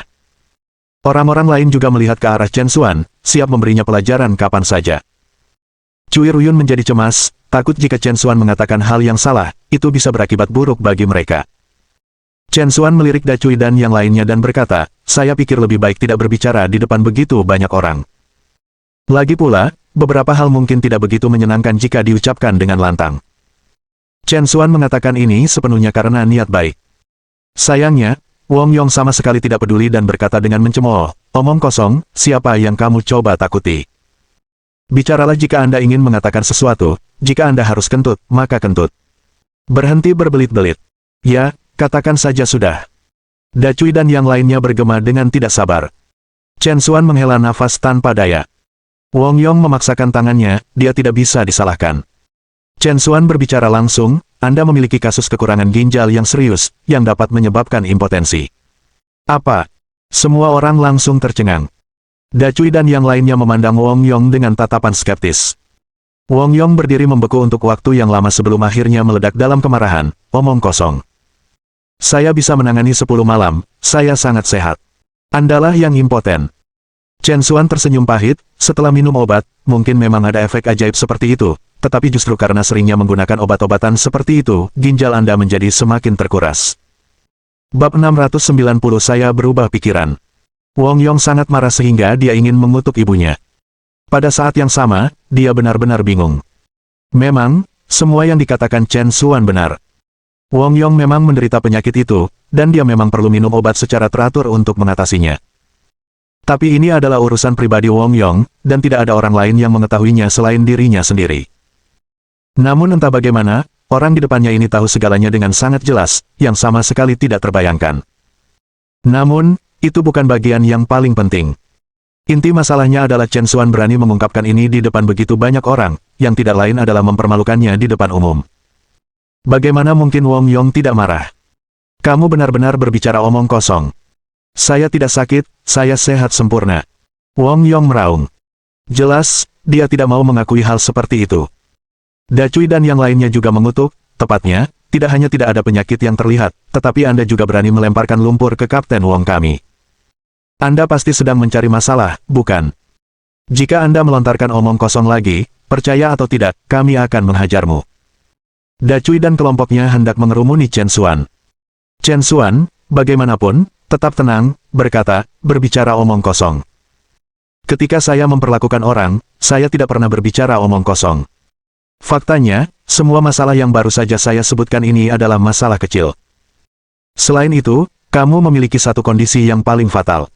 Orang-orang lain juga melihat ke arah Chen Xuan, siap memberinya pelajaran kapan saja. Cui Ruyun menjadi cemas, takut jika Chen Xuan mengatakan hal yang salah, itu bisa berakibat buruk bagi mereka. Chen Xuan melirik Da Cui dan yang lainnya dan berkata, saya pikir lebih baik tidak berbicara di depan begitu banyak orang. Lagi pula, beberapa hal mungkin tidak begitu menyenangkan jika diucapkan dengan lantang. Chen Xuan mengatakan ini sepenuhnya karena niat baik. Sayangnya, Wong Yong sama sekali tidak peduli dan berkata dengan mencemooh, omong kosong, siapa yang kamu coba takuti? Bicaralah jika Anda ingin mengatakan sesuatu, jika Anda harus kentut, maka kentut. Berhenti berbelit-belit. Ya, katakan saja sudah. Da Cui dan yang lainnya bergema dengan tidak sabar. Chen Xuan menghela nafas tanpa daya. Wong Yong memaksakan tangannya, dia tidak bisa disalahkan. Chen Xuan berbicara langsung, Anda memiliki kasus kekurangan ginjal yang serius, yang dapat menyebabkan impotensi. Apa? Semua orang langsung tercengang. Da Cui dan yang lainnya memandang Wong Yong dengan tatapan skeptis. Wong Yong berdiri membeku untuk waktu yang lama sebelum akhirnya meledak dalam kemarahan, omong kosong. Saya bisa menangani 10 malam, saya sangat sehat. Andalah yang impoten. Chen Xuan tersenyum pahit, setelah minum obat, mungkin memang ada efek ajaib seperti itu, tetapi justru karena seringnya menggunakan obat-obatan seperti itu, ginjal Anda menjadi semakin terkuras. Bab 690 saya berubah pikiran. Wong Yong sangat marah sehingga dia ingin mengutuk ibunya. Pada saat yang sama, dia benar-benar bingung. Memang, semua yang dikatakan Chen Xuan benar. Wong Yong memang menderita penyakit itu, dan dia memang perlu minum obat secara teratur untuk mengatasinya. Tapi ini adalah urusan pribadi Wong Yong, dan tidak ada orang lain yang mengetahuinya selain dirinya sendiri. Namun entah bagaimana, orang di depannya ini tahu segalanya dengan sangat jelas, yang sama sekali tidak terbayangkan. Namun, itu bukan bagian yang paling penting. Inti masalahnya adalah Chen Xuan berani mengungkapkan ini di depan begitu banyak orang, yang tidak lain adalah mempermalukannya di depan umum. Bagaimana mungkin Wong Yong tidak marah? Kamu benar-benar berbicara omong kosong. Saya tidak sakit, saya sehat sempurna. Wong Yong meraung. Jelas, dia tidak mau mengakui hal seperti itu. Da Cui dan yang lainnya juga mengutuk, tepatnya, tidak hanya tidak ada penyakit yang terlihat, tetapi Anda juga berani melemparkan lumpur ke Kapten Wong kami. Anda pasti sedang mencari masalah, bukan? Jika Anda melontarkan omong kosong lagi, percaya atau tidak, kami akan menghajarmu. Da Cui dan kelompoknya hendak mengerumuni Chen Xuan. Chen Xuan, bagaimanapun, tetap tenang, berkata, berbicara omong kosong. Ketika saya memperlakukan orang, saya tidak pernah berbicara omong kosong. Faktanya, semua masalah yang baru saja saya sebutkan ini adalah masalah kecil. Selain itu, kamu memiliki satu kondisi yang paling fatal.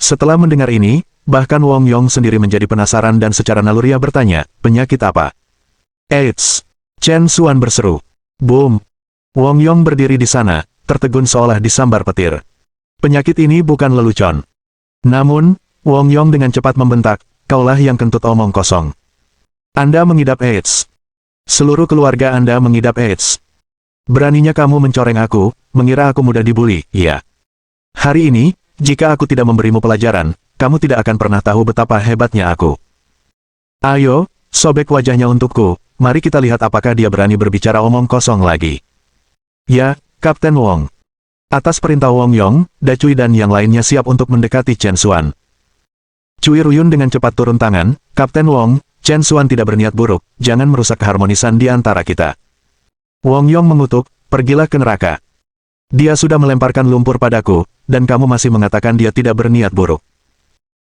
Setelah mendengar ini, bahkan Wong Yong sendiri menjadi penasaran dan secara naluriah bertanya, penyakit apa? AIDS. Chen Xuan berseru. Boom! Wong Yong berdiri di sana, tertegun seolah disambar petir. Penyakit ini bukan lelucon. Namun, Wong Yong dengan cepat membentak, kaulah yang kentut omong kosong. Anda mengidap AIDS. Seluruh keluarga Anda mengidap AIDS. Beraninya kamu mencoreng aku, mengira aku mudah dibully, iya. Hari ini, jika aku tidak memberimu pelajaran, kamu tidak akan pernah tahu betapa hebatnya aku. Ayo, sobek wajahnya untukku, mari kita lihat apakah dia berani berbicara omong kosong lagi. Ya, Kapten Wong. Atas perintah Wong Yong, Da Cui dan yang lainnya siap untuk mendekati Chen Xuan. Cui Ruyun dengan cepat turun tangan, Kapten Wong, Chen Xuan tidak berniat buruk, jangan merusak keharmonisan di antara kita. Wong Yong mengutuk, pergilah ke neraka. Dia sudah melemparkan lumpur padaku, dan kamu masih mengatakan dia tidak berniat buruk.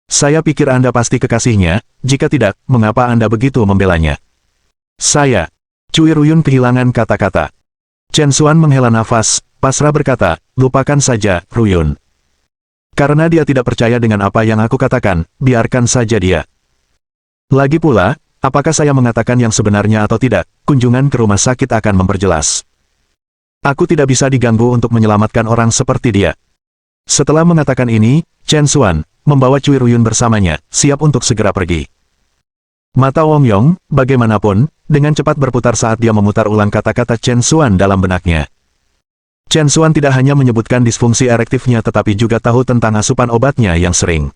Saya pikir Anda pasti kekasihnya, jika tidak, mengapa Anda begitu membelanya? Saya. Cui Ruyun kehilangan kata-kata. Chen Xuan menghela nafas, pasrah berkata, lupakan saja, Ruyun. Karena dia tidak percaya dengan apa yang aku katakan, biarkan saja dia. Lagi pula, apakah saya mengatakan yang sebenarnya atau tidak, kunjungan ke rumah sakit akan memperjelas. Aku tidak bisa diganggu untuk menyelamatkan orang seperti dia. Setelah mengatakan ini, Chen Xuan membawa Cui Ruyun bersamanya, siap untuk segera pergi. Mata Wong Yong, bagaimanapun, dengan cepat berputar saat dia memutar ulang kata-kata Chen Xuan dalam benaknya. Chen Xuan tidak hanya menyebutkan disfungsi erektifnya tetapi juga tahu tentang asupan obatnya yang sering.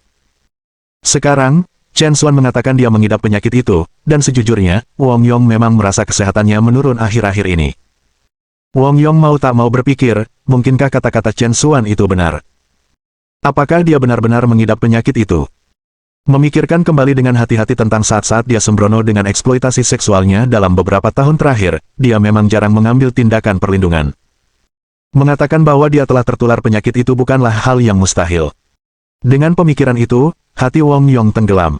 Sekarang, Chen Xuan mengatakan dia mengidap penyakit itu, dan sejujurnya, Wong Yong memang merasa kesehatannya menurun akhir-akhir ini. Wong Yong mau tak mau berpikir, mungkinkah kata-kata Chen Xuan itu benar? Apakah dia benar-benar mengidap penyakit itu? Memikirkan kembali dengan hati-hati tentang saat-saat dia sembrono dengan eksploitasi seksualnya dalam beberapa tahun terakhir, dia memang jarang mengambil tindakan perlindungan. Mengatakan bahwa dia telah tertular penyakit itu bukanlah hal yang mustahil. Dengan pemikiran itu, hati Wong Yong tenggelam.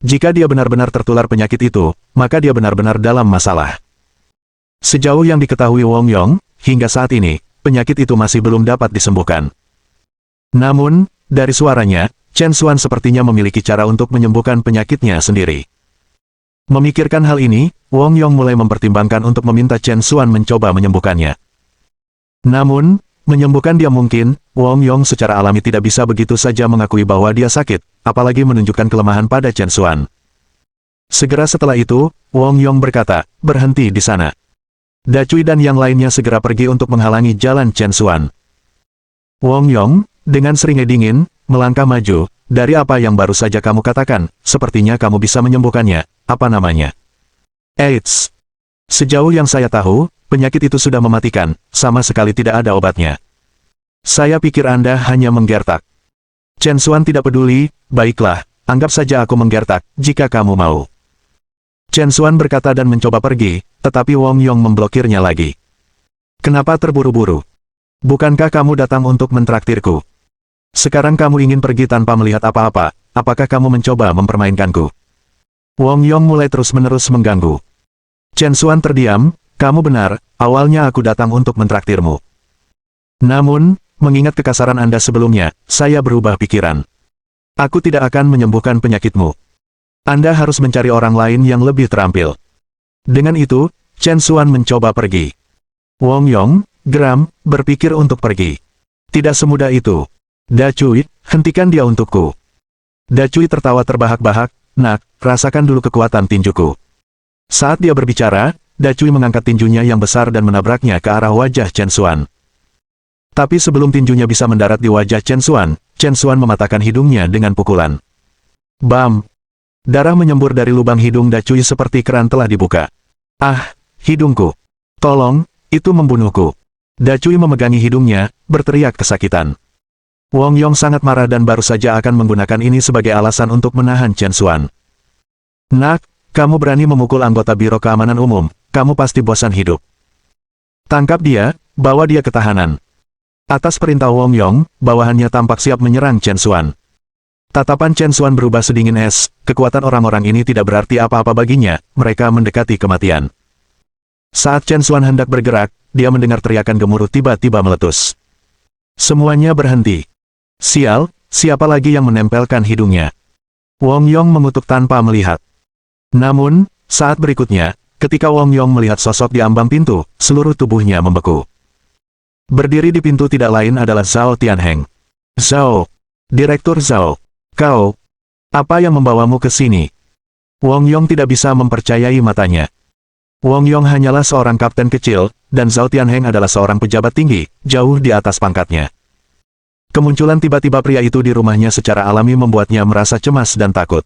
Jika dia benar-benar tertular penyakit itu, maka dia benar-benar dalam masalah. Sejauh yang diketahui Wong Yong, hingga saat ini, penyakit itu masih belum dapat disembuhkan. Namun, dari suaranya, Chen Xuan sepertinya memiliki cara untuk menyembuhkan penyakitnya sendiri. Memikirkan hal ini, Wong Yong mulai mempertimbangkan untuk meminta Chen Xuan mencoba menyembuhkannya. Namun, menyembuhkan dia mungkin, Wong Yong secara alami tidak bisa begitu saja mengakui bahwa dia sakit, apalagi menunjukkan kelemahan pada Chen Xuan. Segera setelah itu, Wong Yong berkata, berhenti di sana. Da Cui dan yang lainnya segera pergi untuk menghalangi jalan Chen Xuan. Wong Yong, dengan seringai dingin, melangkah maju, dari apa yang baru saja kamu katakan, sepertinya kamu bisa menyembuhkannya, apa namanya? AIDS. Sejauh yang saya tahu, penyakit itu sudah mematikan, sama sekali tidak ada obatnya. Saya pikir Anda hanya menggertak. Chen Xuan tidak peduli, baiklah, anggap saja aku menggertak, jika kamu mau. Chen Xuan berkata dan mencoba pergi, tetapi Wong Yong memblokirnya lagi. Kenapa terburu-buru? Bukankah kamu datang untuk mentraktirku? Sekarang kamu ingin pergi tanpa melihat apa-apa, apakah kamu mencoba mempermainkanku? Wong Yong mulai terus-menerus mengganggu. Chen Xuan terdiam, kamu benar, awalnya aku datang untuk mentraktirmu. Namun, mengingat kekasaran Anda sebelumnya, saya berubah pikiran. Aku tidak akan menyembuhkan penyakitmu. Anda harus mencari orang lain yang lebih terampil. Dengan itu, Chen Xuan mencoba pergi. Wong Yong, geram, berpikir untuk pergi. Tidak semudah itu. Da Cui, hentikan dia untukku. Da Cui tertawa terbahak-bahak, nak, rasakan dulu kekuatan tinjuku. Saat dia berbicara, Da Cui mengangkat tinjunya yang besar dan menabraknya ke arah wajah Chen Xuan. Tapi sebelum tinjunya bisa mendarat di wajah Chen Xuan mematahkan hidungnya dengan pukulan. Bam! Darah menyembur dari lubang hidung Da Cui seperti keran telah dibuka. Ah, hidungku! Tolong, itu membunuhku. Da Cui memegangi hidungnya, berteriak kesakitan. Wong Yong sangat marah dan baru saja akan menggunakan ini sebagai alasan untuk menahan Chen Xuan. Nak, kamu berani memukul anggota Biro Keamanan Umum, kamu pasti bosan hidup. Tangkap dia, bawa dia ke tahanan. Atas perintah Wong Yong, bawahannya tampak siap menyerang Chen Xuan. Tatapan Chen Xuan berubah sedingin es, kekuatan orang-orang ini tidak berarti apa-apa baginya, mereka mendekati kematian. Saat Chen Xuan hendak bergerak, dia mendengar teriakan gemuruh tiba-tiba meletus. Semuanya berhenti. Sial, siapa lagi yang menempelkan hidungnya? Wong Yong mengutuk tanpa melihat. Namun, saat berikutnya, ketika Wong Yong melihat sosok di ambang pintu, seluruh tubuhnya membeku. Berdiri di pintu tidak lain adalah Zhao Tianheng. Zhao, Direktur Zhao, kau, apa yang membawamu ke sini? Wong Yong tidak bisa mempercayai matanya. Wong Yong hanyalah seorang kapten kecil, dan Zhao Tianheng adalah seorang pejabat tinggi, jauh di atas pangkatnya. Kemunculan tiba-tiba pria itu di rumahnya secara alami membuatnya merasa cemas dan takut.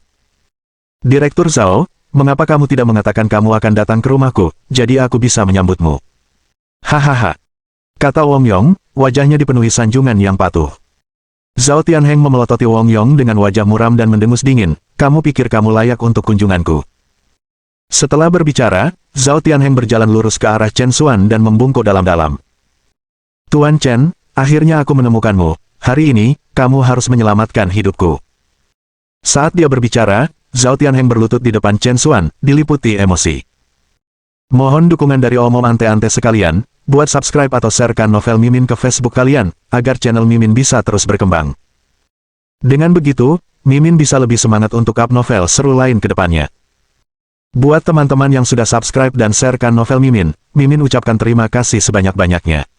Direktur Zhao, mengapa kamu tidak mengatakan kamu akan datang ke rumahku, jadi aku bisa menyambutmu? Hahaha. Kata Wong Yong, wajahnya dipenuhi sanjungan yang patuh. Zhao Tianheng memelototi Wong Yong dengan wajah muram dan mendengus dingin, kamu pikir kamu layak untuk kunjunganku? Setelah berbicara, Zhao Tianheng berjalan lurus ke arah Chen Xuan dan membungkuk dalam-dalam. Tuan Chen, akhirnya aku menemukanmu. Hari ini, kamu harus menyelamatkan hidupku. Saat dia berbicara, Zhao Tianheng berlutut di depan Chen Xuan, diliputi emosi. Mohon dukungan dari omom ante-ante sekalian, buat subscribe atau sharekan novel Mimin ke Facebook kalian, agar channel Mimin bisa terus berkembang. Dengan begitu, Mimin bisa lebih semangat untuk up novel seru lain ke depannya. Buat teman-teman yang sudah subscribe dan sharekan novel Mimin, Mimin ucapkan terima kasih sebanyak-banyaknya.